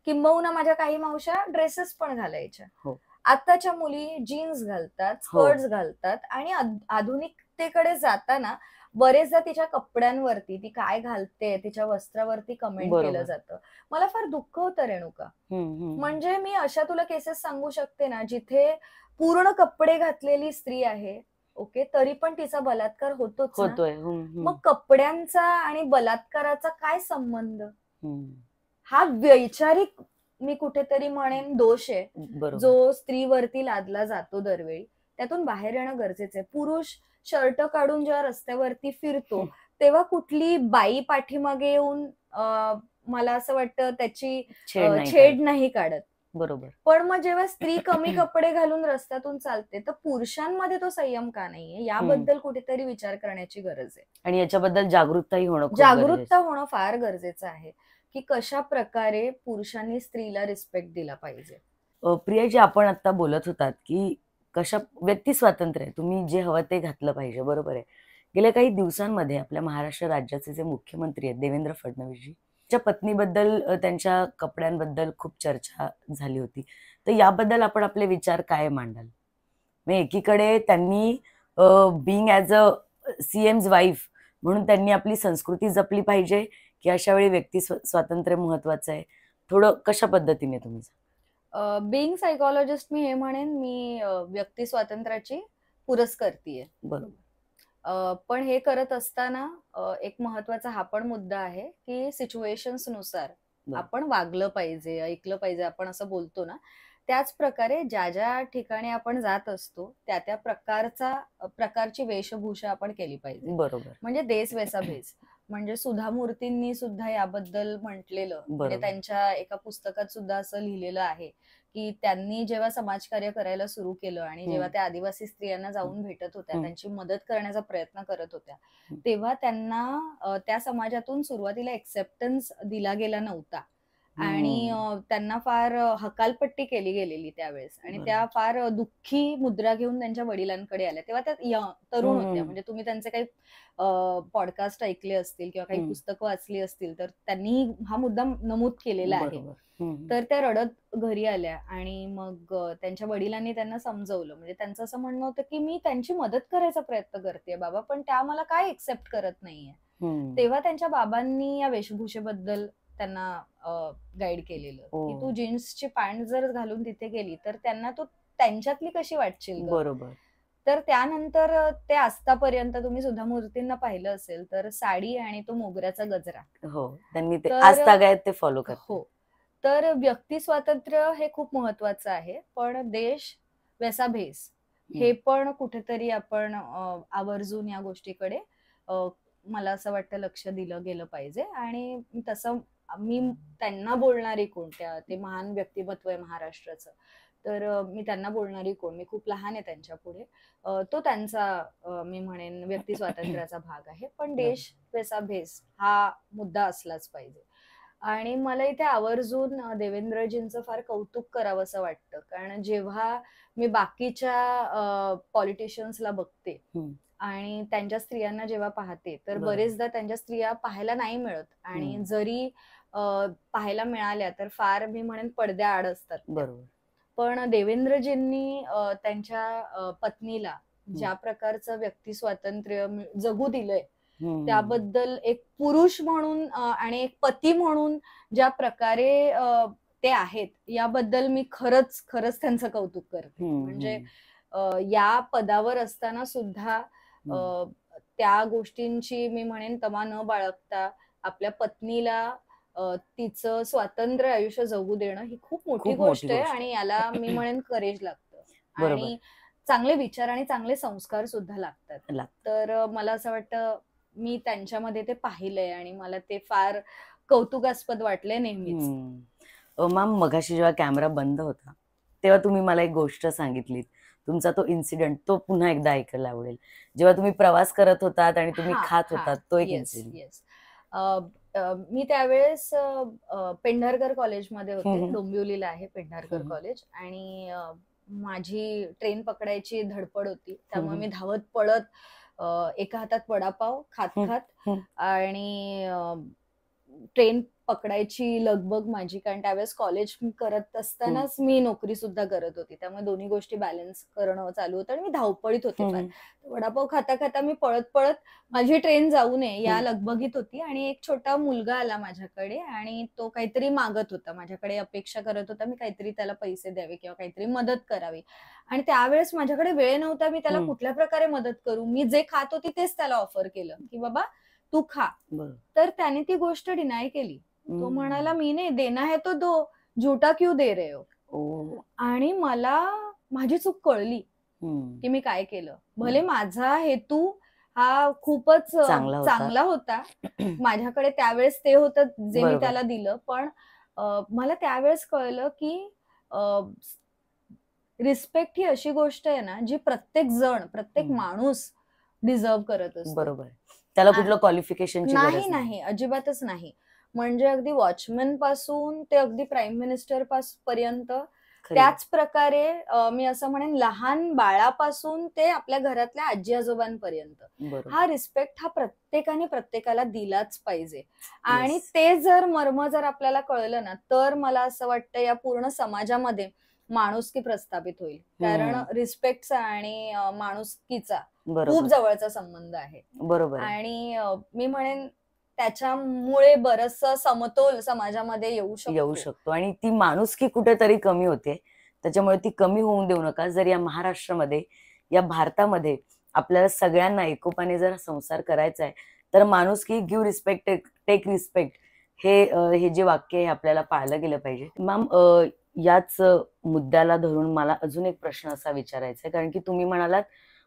किंबहुना माझ्या काही मावश्या ड्रेसेस पण घालायच्या. हो. आताच्या मुली जीन्स घालतात, स्कर्ट्स घालतात आणि आधुनिकतेकडे जाताना बरेचदा तिच्या कपड्यांवरती, ती काय घालते, तिच्या वस्त्रावरती कमेंट केलं जातं. मला फार दुःख होतं रेणुका. म्हणजे मी अशा तुला केसेस सांगू शकते ना, जिथे पूर्ण कपडे घातलेली स्त्री आहे, ओके, तरी पण तिचा बलात्कार होतोच ना. मग कपड्यांचा आणि बलात्काराचा काय संबंध? हा वैचारिक मी कुठेतरी म्हणेन दोष आहे, जो स्त्रीवरती लादला जातो दरवेळी. त्यातून बाहेर येणं गरजेचं आहे. पुरुष शर्ट काढून जेव्हा रस्त्यावरती फिरतो तेव्हा कुठली बाई पाठीमागे येऊन मला असं वाटतं त्याची छेड नाही काढत. बरोबर. पण मग जेव्हा स्त्री कमी कपडे घालून रस्त्यातून चालते तर पुरुषांमध्ये तो संयम का नाहीये, याबद्दल कुठेतरी विचार करण्याची गरज आहे. आणि याच्याबद्दल जागरूकता होणं फार गरजेचं आहे की कशा प्रकारे पुरुषांनी स्त्रीला रिस्पेक्ट दिला पाहिजे. प्रियाजी, आपण आता बोलत होतात की कशा व्यक्ती स्वातंत्र्य आहे, तुम्ही जे हवं ते घातलं पाहिजे, बरोबर आहे. गेल्या काही दिवसांमध्ये आपल्या महाराष्ट्र राज्याचे जे मुख्यमंत्री आहेत देवेंद्र फडणवीसजी, च्या पत्नीबद्दल, त्यांच्या कपड्यांबद्दल खूप चर्चा झाली होती. तर याबद्दल आपण आपले विचार काय मांडाल? म्हणजे एकीकडे त्यांनी बिंग ॲज अ सीएम's वाईफ म्हणून त्यांनी आपली संस्कृती जपली पाहिजे की अशा वेळी व्यक्ती स्वातंत्र्य महत्वाचं आहे? थोडं कशा पद्धतीने तुम्ही? बिंग सायकोलॉजिस्ट मी हे म्हणेन, मी व्यक्ती स्वातंत्र्याची पुरस्कर्ती आहे. बरोबर. पण हे करत असताना एक महत्वाचा हा पण मुद्दा आहे की सिच्युएशन्स नुसार आपण वागलं पाहिजे, ऐकलं पाहिजे. आपण असं बोलतो ना, त्याच प्रकारे ज्या ज्या ठिकाणी आपण जात असतो त्या त्या प्रकारची वेशभूषा आपण केली पाहिजे. बरोबर. म्हणजे देश वैसा भेस. म्हणजे सुधा मूर्तींनी सुद्धा याबद्दल म्हटलेलं, म्हणजे त्यांच्या एका पुस्तकात सुद्धा असं लिहिलेलं आहे की त्यांनी जेव्हा समाजकार्य करायला सुरू केलं आणि जेव्हा त्या आदिवासी स्त्रियांना जाऊन भेटत होत्या, त्यांची मदत करण्याचा प्रयत्न करत होत्या, तेव्हा त्यांना त्या समाजातून सुरुवातीला एक्सेप्टन्स दिला गेला नव्हता आणि त्यांना फार हकालपट्टी केली गेलेली त्यावेळेस. आणि त्या फार दुःखी मुद्रा घेऊन त्यांच्या वडिलांकडे आल्या. तेव्हा त्या तरुण होत्या. म्हणजे तुम्ही त्यांचे काही पॉडकास्ट ऐकले असतील किंवा काही पुस्तकं वाचली असतील तर त्यांनी हा मुद्दा नमूद केलेला आहे. तर त्या रडत घरी आल्या आणि मग त्यांच्या वडिलांनी त्यांना समजवलं. म्हणजे त्यांचं असं म्हणणं होतं की मी त्यांची मदत करायचा प्रयत्न करते बाबा, पण त्या मला काय एक्सेप्ट करत नाहीये. तेव्हा त्यांच्या बाबांनी या वेशभूषेबद्दल त्यांना गाईड केलेलं की तू जीन्सची पॅन्ट जर घालून तिथे गेली तर त्यांना तू त्यांच्यातली कशी वाटशील. बरोबर. तर त्यानंतर ते आजतापर्यंत तुम्ही सुधा मूर्तींना पाहिलं असेल तर साडी आणि तो मोगऱ्याचा गजरा, त्यांनी ते आजतागायत ते फॉलो करतात. हो. तर व्यक्ती स्वातंत्र्य हे खूप महत्वाचं आहे, पण देश वैसा भेस हे पण कुठेतरी आपण आवर्जून या गोष्टीकडे मला असं वाटतं लक्ष दिलं गेलं पाहिजे. आणि तसं मी त्यांना बोलणारी कोण, ते महान व्यक्तिमत्व आहे महाराष्ट्राचं, तर मी त्यांना बोलणारी कोण, मी खूप लहान आहे त्यांच्या पुढे. तो त्यांचा मी म्हणेन व्यक्ती स्वातंत्र्याचा भाग आहे, पण देश वैसा भेस हा मुद्दा असलाच पाहिजे. आणि मला इथे आवर्जून देवेंद्रजींचं फार कौतुक करावंसं वाटतं, कारण जेव्हा मी बाकीच्या पॉलिटिशियन्सला बघते आणि त्यांच्या स्त्रियांना जेव्हा पाहते तर बरेचदा त्यांच्या स्त्रिया पाहायला नाही मिळत, आणि जरी पाहायला मिळाल्या तर फार मी म्हणेन पडद्याआड असतात. बरोबर. पण देवेंद्रजींनी त्यांच्या पत्नीला ज्या प्रकारचं व्यक्ती स्वातंत्र्य जगू दिलंय त्याबद्दल एक पुरुष म्हणून आणि एक पती म्हणून ज्या प्रकारे ते आहेत याबद्दल मी खरंच त्यांचं कौतुक करते. म्हणजे या पदावर असताना सुद्धा त्या गोष्टींची मी म्हणेन तमा न बाळगता आपल्या पत्नीला तिचं स्वातंत्र्य आयुष्य जगू देणं ही खूप मोठी गोष्ट आहे, आणि याला मी म्हणेन करेज लागतं आणि चांगले विचार आणि चांगले संस्कार सुद्धा लागतात. तर मला असं वाटतं मी त्यांच्यामध्ये ते पाहिलंय आणि मला ते फार कौतुकास्पद वाटलंय नेहमीच. मॅम, मगाशी जेव्हा कॅमेरा बंद होता तेव्हा तुम्ही मला एक गोष्ट सांगितलीत, तुमचा तो इन्सिडेंट, तो पुन्हा एकदा ऐकायला आवडेल. जेव्हा तुम्ही प्रवास करत होतात आणि तुम्ही खात होतात तो एक इन्सिडेंट. मी त्यावेळेस पेंढारकर कॉलेजमध्ये होते, डोंबिवलीला आहे पेंढारकर कॉलेज, आणि माझी ट्रेन पकडायची धडपड होती, त्यामुळे मी धावत पळत एका हातात वडापाव खात आणि ट्रेन पकडायची लगबग माझी, कारण त्यावेळेस कॉलेज करत असतानाच मी नोकरी सुद्धा करत होती, त्यामुळे दोन्ही गोष्टी बॅलन्स करणं चालू होतं आणि मी धावपळीत होते फार. वडापाव खाता खाता मी पळत पळत माझी ट्रेन जाऊ नये या लगबगीत होती आणि एक छोटा मुलगा आला माझ्याकडे आणि तो काहीतरी मागत होता माझ्याकडे, अपेक्षा करत होता मी काहीतरी त्याला पैसे द्यावे किंवा काहीतरी मदत करावी. आणि त्यावेळेस माझ्याकडे वेळ नव्हता, मी त्याला कुठल्या प्रकारे मदत करू. मी जे खात होती तेच त्याला ऑफर केलं की बाबा तू खा. तर त्याने ती गोष्ट डिनाय केली. तो म्हणाला मी नाही देना है तो दो, झूठा क्यों दे रहे हो. आणि मला माझी चूक कळली की मी काय केलं. भले माझा हेतू हा खूपच चांगला होता, माझ्याकडे त्यावेळेस ते होतं जे मी त्याला दिलं, पण मला त्यावेळेस कळलं की रिस्पेक्ट ही अशी गोष्ट आहे ना जी प्रत्येक जण, प्रत्येक माणूस डिझर्व करत असतो. बरोबर. त्याला कुठलं क्वालिफिकेशन नाही, अजिबातच नाही. म्हणजे अगदी वॉचमॅन पासून ते अगदी प्राईम मिनिस्टर पर्यंत, त्याच प्रकारे मी असं म्हणेन लहान बाळापासून ते आपल्या घरातल्या आजी आजोबांपर्यंत हा रिस्पेक्ट हा प्रत्येकाने प्रत्येकाला दिलाच पाहिजे. आणि ते जर मर्म जर आपल्याला कळलं ना, तर मला असं वाटतं या पूर्ण समाजामध्ये माणुसकी प्रस्थापित होईल. कारण रिस्पेक्टचा आणि माणुसकीचा खूप जवळचा संबंध आहे. बरोबर. आणि मी म्हणेन त्याच्यामुळे बरचसं समतोल समाजामध्ये येऊ शकतो. आणि ती माणुसकी कुठेतरी कमी होते, त्याच्यामुळे ती कमी होऊन देऊ नका. जर या महाराष्ट्रामध्ये, या भारतामध्ये आपल्याला सगळ्यांना एकोपाने जर संसार करायचा आहे, तर माणुसकी, गिव्ह रिस्पेक्ट, टेक रिस्पेक्ट, हे जे वाक्य आहे आपल्याला पाळलं गेलं पाहिजे. मॅम, याच मुद्द्याला धरून मला अजून एक प्रश्न असा विचारायचा आहे, कारण की तुम्ही म्हणालात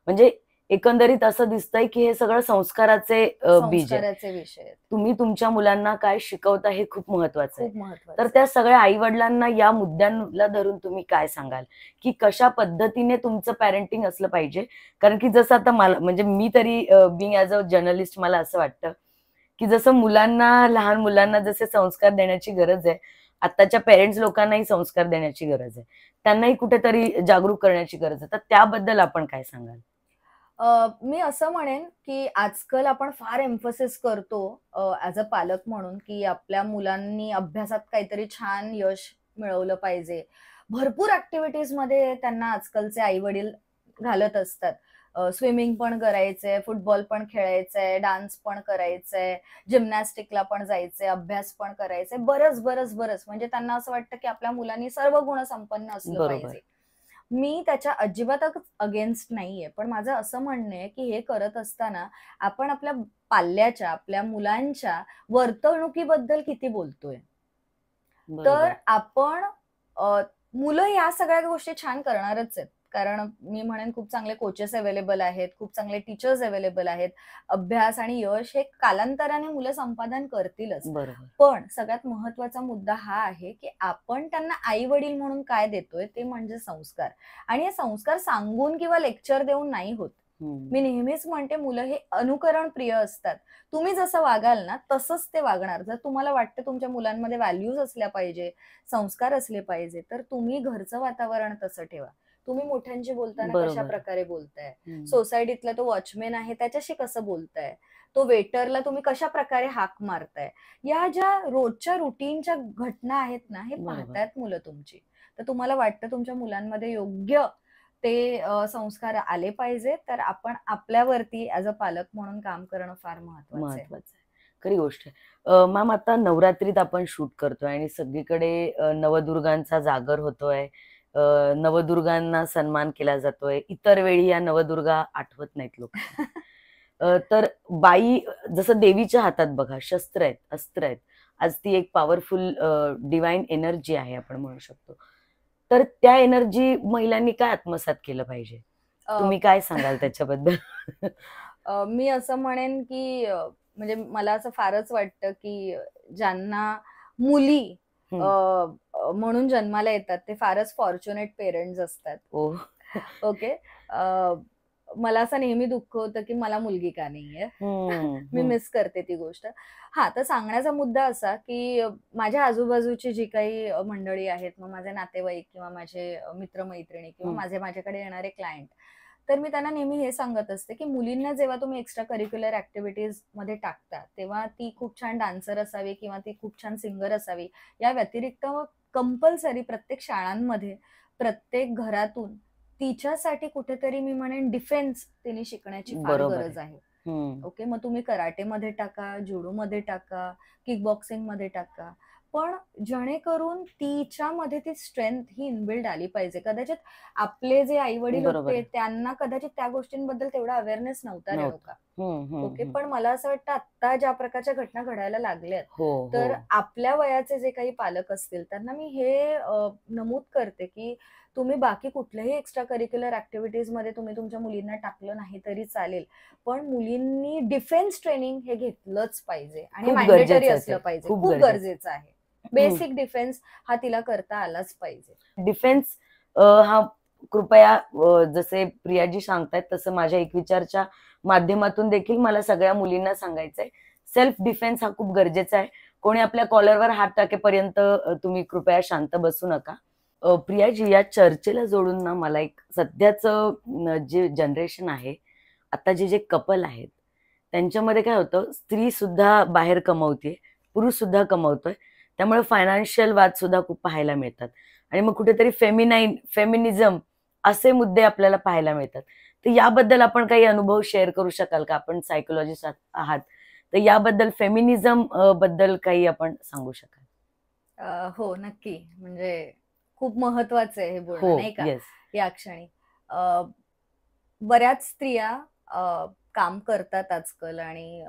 म्हणजे एकंदरीत असं दिसतंय की हे सगळं संस्काराचे बीज आहे. तुम्ही तुमच्या मुलांना काय शिकवता हे खूप महत्वाचं आहे. तर त्या सगळ्या आई वडिलांना या मुद्द्यांना धरून तुम्ही काय सांगाल की कशा पद्धतीने तुमचं पॅरेंटिंग असलं पाहिजे? कारण की जसं आता मला, म्हणजे मी तरी बिंग ॲज अ जर्नलिस्ट, मला असं वाटतं की जसं मुलांना, लहान मुलांना जसे संस्कार देण्याची गरज आहे, आताच्या पेरेंट्स लोकांनाही संस्कार देण्याची गरज आहे, त्यांनाही कुठेतरी जागरूक करण्याची गरज आहे. तर त्याबद्दल आपण काय सांगाल? मी असं म्हणेन की आजकाल आपण फार एम्फसिस करतो ऍज अ पालक म्हणून की आपल्या मुलांनी अभ्यासात काहीतरी छान यश मिळवलं पाहिजे. भरपूर ऍक्टिव्हिटीज मध्ये त्यांना आजकालचे आई वडील घालत असतात. स्विमिंग पण करायचंय, फुटबॉल पण खेळायचंय, डान्स पण करायचंय, जिम्नॅस्टिकला पण जायचंय, अभ्यास पण करायचंय, बरंच म्हणजे त्यांना असं वाटतं की आपल्या मुलांनी सर्व गुण संपन्न असलं पाहिजे. मी त्याच्या अजिबातच अगेन्स्ट नाहीये, पण माझं असं म्हणणं आहे की हे करत असताना आपण आपल्या पाल्याच्या, आपल्या मुलांच्या वर्तणुकीबद्दल किती बोलतोय. तर आपण मुलं या सगळ्या गोष्टी छान करणारच आहेत, कारण मी म्हणेन खूप चांगले कोचेस अवेलेबल आहेत, खूप चांगले टीचर्स अवेलेबल आहेत. अभ्यास आणि यश हे कालांतराने मुलं संपादन करतीलच. पण सगळ्यात महत्वाचा मुद्दा हा आहे की आपण त्यांना आई वडील म्हणून काय देतोय ते म्हणजे संस्कार. आणि हे संस्कार सांगून किंवा लेक्चर देऊन नाही होत. मी नेहमीच म्हणते मुलं हे अनुकरण प्रिय असतात. तुम्ही जसं वागाल ना तसंच ते वागणार. जर तुम्हाला वाटतं तुमच्या मुलांमध्ये व्हॅल्यूज असल्या पाहिजे, संस्कार असले पाहिजे, तर तुम्ही घरचं वातावरण तसं ठेवा. तुम्ही मोठ्यांशी बोलताना कशा प्रकारे बोलताय, सोसायटीतला तो वॉचमॅन आहे त्याच्याशी कसं बोलताय, तो वेटरला तुम्ही कशा प्रकारे हाक मारताय, या ज्या रोजच्या रुटीनच्या घटना आहेत ना, हे पाहतायत मुलं तुमची. तर तुम्हाला वाटतं तुमच्या मुलांमध्ये योग्य ते संस्कार आले पाहिजे, तर आपण आपल्यावरती ऍज अ पालक म्हणून काम करणं फार महत्वाचं आहे. खरी गोष्ट आहे. मॅम, आता नवरात्रीत आपण शूट करतोय आणि सगळीकडे नवदुर्गांचा जागर होतोय, नवदुर्गांना सन्मान केला जातोय. इतर वेळी या नवदुर्गा आठवत नाहीत लोक. तर बाई जसं देवीच्या हातात बघा शस्त्र आहेत, अस्त्र आहेत. आज ती एक पॉवरफुल डिवाइन एनर्जी आहे आपण म्हणू शकतो. तर त्या एनर्जी महिलांनी काय आत्मसात केलं पाहिजे? तुम्ही काय सांगाल त्याच्याबद्दल? मी असं म्हणेन की म्हणजे मला असं फारच वाटतं की ज्यांना मुली म्हणून जन्माला येतात ते फारच फॉर्च्युनेट पेरेंट्स असतात. ओके. मला असं नेहमी दुःख होतं की मला मुलगी का नाहीये. मी मिस करते ती गोष्ट. हा, तर सांगण्याचा मुद्दा असा की माझ्या आजूबाजूची जी काही मंडळी आहेत, मग माझे नातेवाईक किंवा माझे मित्रमैत्रिणी किंवा माझ्याकडे येणारे क्लायंट, तर मी त्यांना नेहमी हे सांगत असते की मुलींना जेव्हा तुम्ही एक्स्ट्रा करिक्युलर ऍक्टिव्हिटीज मध्ये टाकता तेव्हा ती खूप छान डान्सर असावी किंवा ती खूप छान सिंगर असावी. या व्यतिरिक्त कंपल्सरी प्रत्येक शाळांमध्ये, प्रत्येक घरातून तिच्यासाठी कुठेतरी मी म्हणेन डिफेन्स तिने शिकण्याची फार बरोबर गरज आहे. आहे. ओके, मग तुम्ही कराटेमध्ये टाका, जुडोमध्ये टाका, किक बॉक्सिंग मध्ये टाका, पण जेणेकरून तिच्यामध्ये ती स्ट्रेंथ ही इनबिल्ड आली पाहिजे. कदाचित आपले जे आई वडील बरोबर होते आहे. त्यांना कदाचित त्या गोष्टींबद्दल तेवढा अवेअरनेस नव्हता रेणुका. नव्हतं. ओके, पण मला असं वाटतं आता ज्या प्रकारच्या घटना घडायला लागल्यात, हो तर हो आपल्या वयाचे जे काही पालक असतील त्यांना मी हे नमूद करते की तुम्ही बाकी कुठल्याही एक्स्ट्रा करिक्युलर ऍक्टिव्हिटीज मध्ये तुम्ही तुमच्या मुलींना टाकलं नाही तरी चालेल, पण मुलींनी डिफेन्स ट्रेनिंग हे घेतलंच पाहिजे आणि खूप मॅन्डेटरी गरजेचं आहे असलं ते. पाहिजे. खूप खूप गरजेचं. गरजेचं आहे. बेसिक डिफेन्स हा तिला करता आलाच पाहिजे. डिफेन्स हा कृपया जसे प्रियाजी सांगतायत तसं माझ्या एक विचारच्या माध्यमातून देखील मला सगळ्या मुलींना सांगायचंय, सेल्फ डिफेन्स हा खूप गरजेचा आहे. कोणी आपल्या कॉलरवर हात टाकेपर्यंत तुम्ही कृपया शांत बसू नका. प्रियाजी, या चर्चेला जोडून ना मला एक सध्याचं जे जनरेशन आहे, आता जे कपल आहेत, त्यांच्यामध्ये काय होतं, स्त्री सुद्धा बाहेर कमवते, पुरुष सुद्धा कमवतोय. त्यामुळे फायनान्शियल वाद सुद्धा खूप पाहायला मिळतात आणि मग कुठेतरी फेमिनिझम असे मुद्दे आपल्याला पाहायला मिळतात. तर याबद्दल आपण काही अनुभव शेअर करू शकाल का? आपण सायकोलॉजिस्ट आहात, तर याबद्दल फेमिनिझम बद्दल काही आपण सांगू शकाल? हो, नक्की. म्हणजे खूप महत्वाचं आहे हे हो, बोलणं, नाही का, येस. या क्षणी. बऱ्याच स्त्रिया काम करतात आजकाल आणि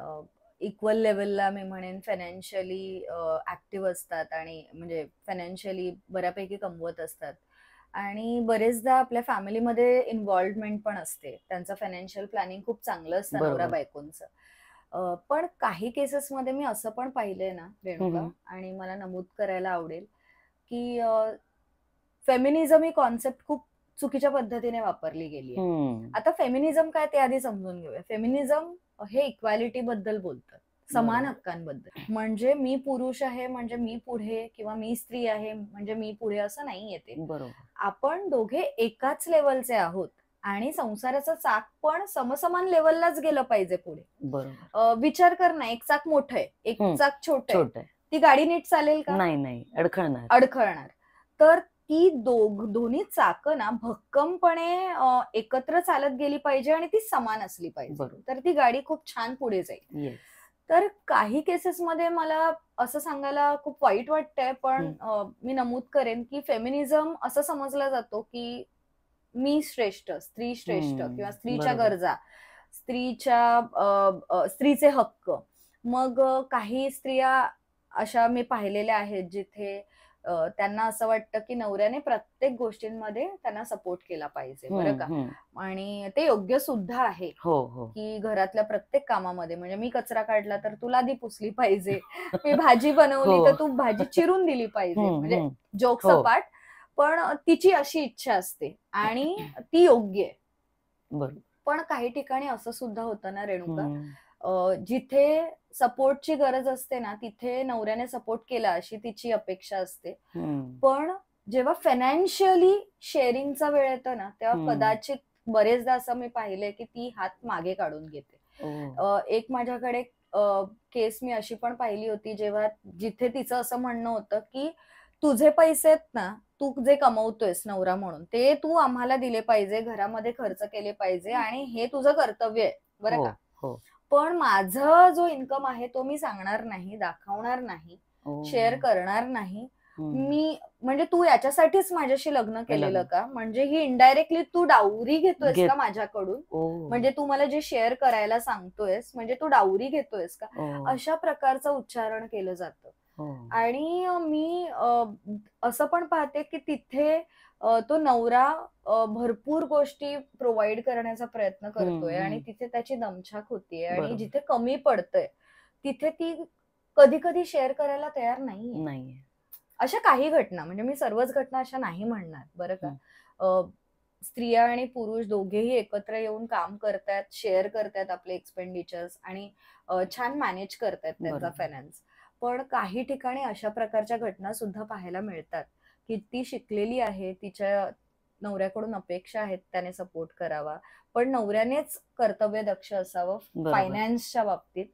इक्वल लेवलला मी म्हणेन फायनान्शियली ऍक्टिव्ह असतात आणि म्हणजे फायनान्शियली बऱ्यापैकी कमवत असतात आणि बरेचदा आपल्या फॅमिलीमध्ये इन्व्हॉल्वमेंट पण असते. त्यांचं फायनान्शियल प्लॅनिंग खूप चांगलं असतं नवरा बरोबर. बायकोंचं. पण काही केसेसमध्ये मी असं पण पाहिलंय ना रेणुका, हम्म. आणि मला नमूद करायला आवडेल की फेमिनिझम ही कॉन्सेप्ट खूप चुकीच्या पद्धतीने वापरली गेली आहे. हम्म. आता फेमिनिझम काय ते आधी समजून घेऊया. फेमिनिझम हे इक्वॅलिटी बद्दल बोलतं, समान बरोबर. हक्कांबद्दल. म्हणजे मी पुरुष आहे म्हणजे मी पुढे, किंवा मी स्त्री आहे म्हणजे मी पुढे, असं नाही येते. बरोबर. आपण दोघे एकाच लेवलचे आहोत आणि संसाराचं चाक पण समसमान लेवललाच गेलं पाहिजे पुढे. बरोबर. विचार कर ना, एक चाक मोठं आहे, एक चाक छोटं आहे, छोट आहे. ती गाडी नीट चालेल का? नाही, अडखळणार. अडखळणार. तर ती दोन्ही चाकं ना भक्कमपणे एकत्र चालत गेली पाहिजे आणि ती समान असली पाहिजे. बरोबर. तर ती गाडी खूप छान पुढे जाईल. येस. तर काही केसेसमध्ये मला असं सांगायला खूप वाईट वाटतंय, पण मी नमूद करेन की फेमिनिझम असं समजला जातो की मी श्रेष्ठ, स्त्री श्रेष्ठ, किंवा स्त्रीच्या बरोबर. गरजा, स्त्रीचे हक्क. मग काही स्त्रिया अशा मी पाहिलेल्या आहेत जिथे त्यांना असं वाटतं की नवऱ्याने प्रत्येक गोष्टींमध्ये त्यांना सपोर्ट केला पाहिजे, बरं का. आणि ते योग्य सुद्धा आहे हो. की घरातल्या प्रत्येक कामामध्ये, म्हणजे मी कचरा काढला तर तू लादी पुसली पाहिजे, मी भाजी बनवली तर तू भाजी चिरून दिली पाहिजे, म्हणजे जोक्स अपार्ट. पण तिची अशी इच्छा असते आणि ती योग्य आहे. बरोबर. पण काही ठिकाणी असं सुद्धा होतं ना रेणुका, जिथे सपोर्टची गरज असते ना तिथे नवऱ्याने सपोर्ट केला अशी तिची अपेक्षा असते. पण जेव्हा फायनान्शियली शेअरिंगचा वेळ येतो ना, तेव्हा कदाचित बरेचदा असं मी पाहिलंय की ती हात मागे काढून घेते. एक माझ्याकडे केस मी अशी पण पाहिली होती, जेव्हा जिथे तिचं असं म्हणणं होतं की तुझे पैसे आहेत ना, तू जे कमवतोयस नवरा म्हणून, ते तू आम्हाला दिले पाहिजे, घरामध्ये खर्च केले पाहिजे आणि हे तुझं कर्तव्य आहे, बरं का. पण माझा जो इन्कम आहे तो मी सांगणार नाही, दाखवणार नाही, शेअर करणार नाही. मी म्हणजे तू याच्यासाठीच माझ्याशी लग्न केलेलं का? म्हणजे ही इनडायरेक्टली तू डावरी घेतोयस का माझ्याकडून? म्हणजे तू मला जे शेअर करायला सांगतोयस म्हणजे तू डावरी घेतोयस का? अशा प्रकारचं उच्चारण केलं जातं. आणि मी असं पण पाहते की तिथे तो नवरा भरपूर गोष्टी प्रोव्हाइड करण्याचा प्रयत्न करतोय आणि तिथे त्याची दमछाक होतीये, आणि जिथे कमी पडतंय तिथे ती कधी कधी शेअर करायला तयार नाहीये. अशा काही घटना, म्हणजे मी सर्वच घटना अशा नाही म्हणणार, बरं का. स्त्रिया आणि पुरुष दोघेही एकत्र येऊन काम करतात, शेअर करतात आपले एक्सपेंडिचर्स आणि छान मॅनेज करतात त्यांचा फायनान्स. पण काही ठिकाणी अशा प्रकारच्या घटना सुद्धा पाहायला मिळतात की ती शिकलेली आहे, तिच्या नवऱ्याकडून अपेक्षा आहेत त्याने सपोर्ट करावा, पण नवऱ्यानेच कर्तव्य दक्ष असावं बरोबर. फायनान्सच्या बाबतीत,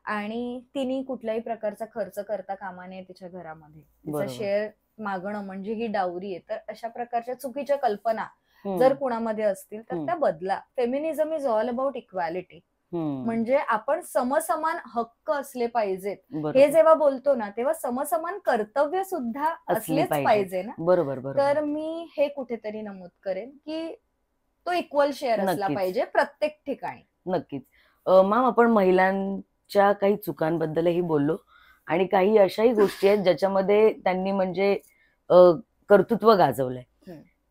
आणि तिने कुठल्याही प्रकारचा खर्च करता कामा नये तिच्या घरामध्ये. तिचा बरोबर. शेअर मागणं म्हणजे ही डावरी आहे. तर अशा प्रकारच्या चुकीच्या कल्पना जर हम्म, कुणामध्ये असतील तर त्या बदला. Feminism is all about equality. म्हणजे आपण समसमान हक्क असले पाहिजेत. हे बरोबर. जेव्हा बोलतो ना तेव्हा समसमान कर्तव्य सुद्धा असली असलेच पाहिजेत. पाहिजे ना. बरोबर बरोबर. तर मी हे कुठेतरी नमूद करेन की तो इक्वल शेअर असला नक्कीच. पाहिजे प्रत्येक ठिकाणी. नक्कीच. मॅम, आपण महिलांच्या काही चुकांबद्दलही बोललो आणि काही अशाही गोष्टी आहेत ज्याच्यामध्ये त्यांनी म्हणजे कर्तृत्व गाजवलंय.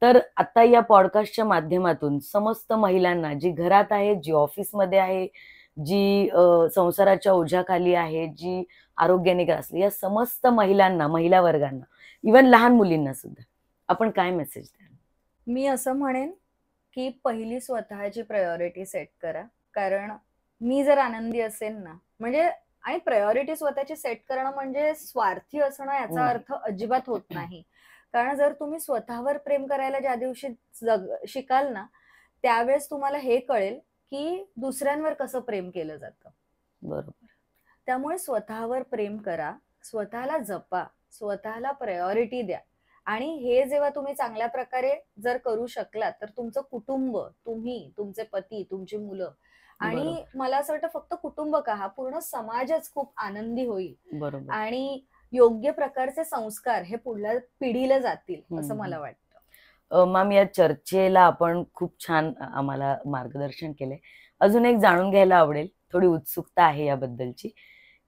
तर आता या पॉडकास्टच्या माध्यमातून समस्त महिलांना, जी घरात आहे, जी ऑफिसमध्ये आहे, जी संसाराच्या ओझ्याखाली आहे, जी आरोग्याने ग्रासली, या समस्त महिलांना, महिला वर्गांना, इव्हन लहान मुलींना सुद्धा आपण काय मेसेज द्याल? मी असं म्हणेन की पहिली स्वतःची प्रायोरिटी सेट करा. कारण मी जर आनंदी असेल ना, म्हणजे, आणि प्रायोरिटी स्वतःची सेट करणं म्हणजे स्वार्थी असणं याचा नाही. अर्थ अजिबात होत नाही. कारण जर तुम्ही स्वतःवर प्रेम करायला ज्या दिवशी शिकाल ना, त्यावेळेस तुम्हाला हे कळेल की दुसऱ्यांवर कसं प्रेम केलं जातं. बरोबर. त्यामुळे स्वतःवर प्रेम करा, स्वतःला जपा, स्वतःला प्रायोरिटी द्या. आणि हे जेव्हा तुम्ही चांगल्या प्रकारे जर करू शकलात तर तुमचं कुटुंब, तुम्ही, तुमचे पती, तुमची मुलं, आणि बरोबर. मला असं वाटतं फक्त कुटुंब का, हा पूर्ण समाजच खूप आनंदी होईल बरोबर. आणि योग्य प्रकारचे संस्कार हे पुढल्या पिढीला जातील असं मला वाटतं. मॅम, या चर्चेला आपण खूप छान आम्हाला मार्गदर्शन केलंय. अजून एक जाणून घ्यायला आवडेल, थोडी उत्सुकता आहे याबद्दलची,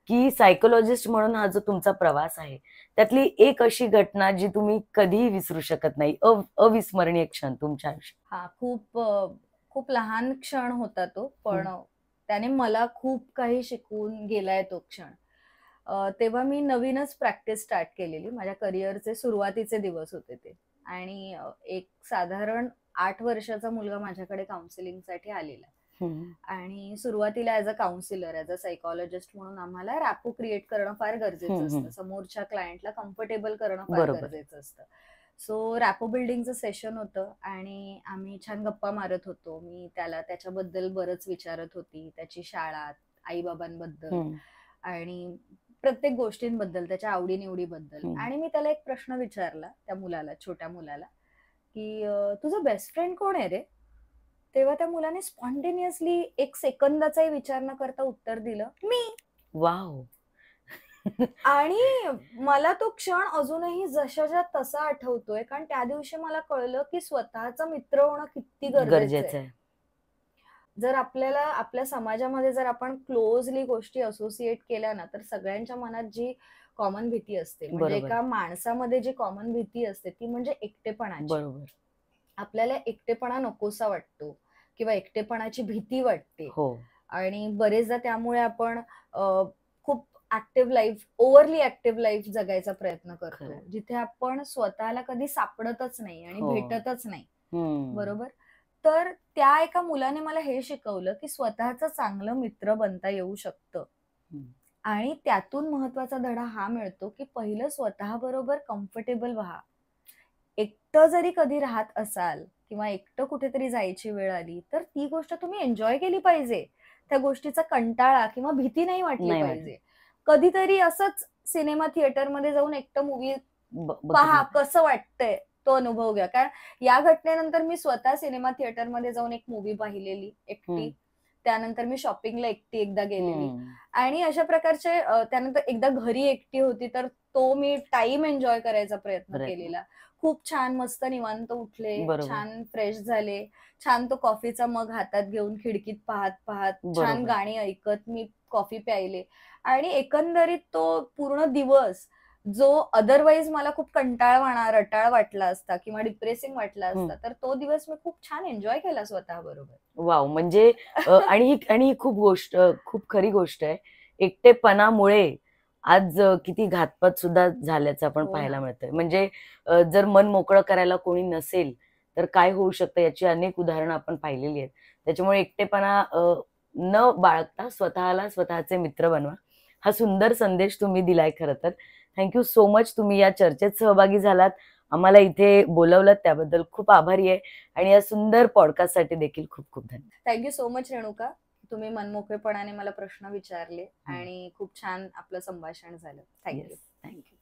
की सायकोलॉजिस्ट म्हणून हा जो तुमचा प्रवास आहे त्यातली एक अशी घटना जी तुम्ही कधीही विसरू शकत नाही, अविस्मरणीय क्षण तुमच्या आयुष्यात. हा खूप लहान क्षण होता तो, पण त्याने मला खूप काही शिकवून गेलाय तो क्षण. तेव्हा मी नवीनच प्रॅक्टिस स्टार्ट केलेली, माझ्या करिअरचे सुरुवातीचे दिवस होते ते, आणि एक साधारण 8 वर्षाचा मुलगा माझ्याकडे काउन्सिलिंगसाठी आलेला. आणि सुरुवातीला as a counsellor, as a psychologist म्हणून आम्हाला रॅपो क्रिएट करणं फार गरजेचं असतं. समोरच्या क्लायंटला कम्फर्टेबल करणं फार गरजेचं असतं. सो रॅपो बिल्डिंगचं सेशन होतं आणि आम्ही छान गप्पा मारत होतो. मी त्याला त्याच्याबद्दल बरंच विचारत होती, त्याची शाळा, आई बाबांबद्दल आणि प्रत्येक गोष्टींबद्दल, त्याच्या आवडीनिवडीबद्दल. आणि मी त्याला एक प्रश्न विचारला, त्या मुलाला, छोट्या मुलाला, की तुझा बेस्ट फ्रेंड कोण आहे रे? तेव्हा त्या मुलाने स्पॉन्टेनियसली 1 सेकंदाचाही विचार न करता उत्तर दिलं, मी. वाव. आणि मला तो क्षण अजूनही जशाच्या तसा आठवतोय, कारण त्या दिवशी मला कळलं की स्वतःचा मित्र होणं किती गरजेचं आहे. जर आपल्याला आपल्या समाजामध्ये जर आपण क्लोजली गोष्टी असोसिएट केल्या ना, तर सगळ्यांच्या मनात जी कॉमन भीती असते, म्हणजे एका माणसामध्ये जी कॉमन भीती असते ती म्हणजे एकटेपणाची. बरोबर. आपल्याला एकटेपणा नकोसा वाटतो किंवा एकटेपणाची भीती वाटते. आणि बरेचदा त्यामुळे आपण खूप active life, overly active life जगायचा प्रयत्न करतो, जिथे आपण स्वतःला कधी सापडतच नाही आणि भेटतच नाही. बरोबर. तर त्या एका मुलाने मला हे शिकवलं की स्वतःचं चांगलं मित्र बनता येऊ शकतं. आणि त्यातून महत्वाचा धडा हा मिळतो की पहिलं स्वतः बरोबर कम्फर्टेबल व्हा. एकटं जरी कधी राहत असाल किंवा एकटं कुठेतरी जायची वेळ आली तर ती गोष्ट तुम्ही एन्जॉय केली पाहिजे. त्या गोष्टीचा कंटाळा किंवा भीती नाही वाटली पाहिजे. कधीतरी असंच सिनेमा थिएटरमध्ये जाऊन एकटं मूवी पहा, कसं वाटतंय तो अनुभव घ्या. कारण या घटनेनंतर मी स्वतः सिनेमा थिएटरमध्ये जाऊन एक मूवी पाहिलेली एकटी. त्यानंतर मी शॉपिंगला एकटी एकदा गेलेली. आणि अशा प्रकारचे, त्यानंतर एकदा घरी एकटी होती तर तो मी टाइम एन्जॉय करायचा प्रयत्न केलेला. खूप छान मस्त निवांत उठले, छान फ्रेश झाले, छान तो कॉफीचा मग हातात घेऊन खिडकीत पाहत पाहत छान गाणी ऐकत मी कॉफी प्यायले. आणि एकंदरीत तो पूर्ण दिवस जो अदरवाईज मला खूप कंटाळवाणा, रटाळ वाटला असता किंवा डिप्रेसिंग वाटला असता, तर तो दिवस मी खूप छान एन्जॉय केला स्वतः बरोबर. वाव. म्हणजे आणि ही खूप खरी गोष्ट आहे. एकटेपणामुळे आज किती घातपात सुद्धा झाल्याचं आपण पाहायला मिळतंय. म्हणजे जर मन मोकळं करायला कोणी नसेल तर काय होऊ शकतं याची अनेक उदाहरणं आपण पाहिलेली आहेत. त्याच्यामुळे एकटेपणा न बाळगता स्वतःला स्वतःचे मित्र बनवा, हा सुंदर संदेश तुम्ही दिलाय खरं तर. Thank you so much. तुम्ही या चर्चेत सहभागी झालात, आम्हाला इथे बोलवलं त्याबद्दल खूप आभारी आहे आणि या सुंदर पॉडकास्टसाठी देखील खूप खूप धन्यवाद. Thank you so much Renuka. तुम्ही मनमोकळेपणाने मला प्रश्न विचारले आणि खूप छान आपलं संभाषण झालं. थँक्यू. थँक्यू.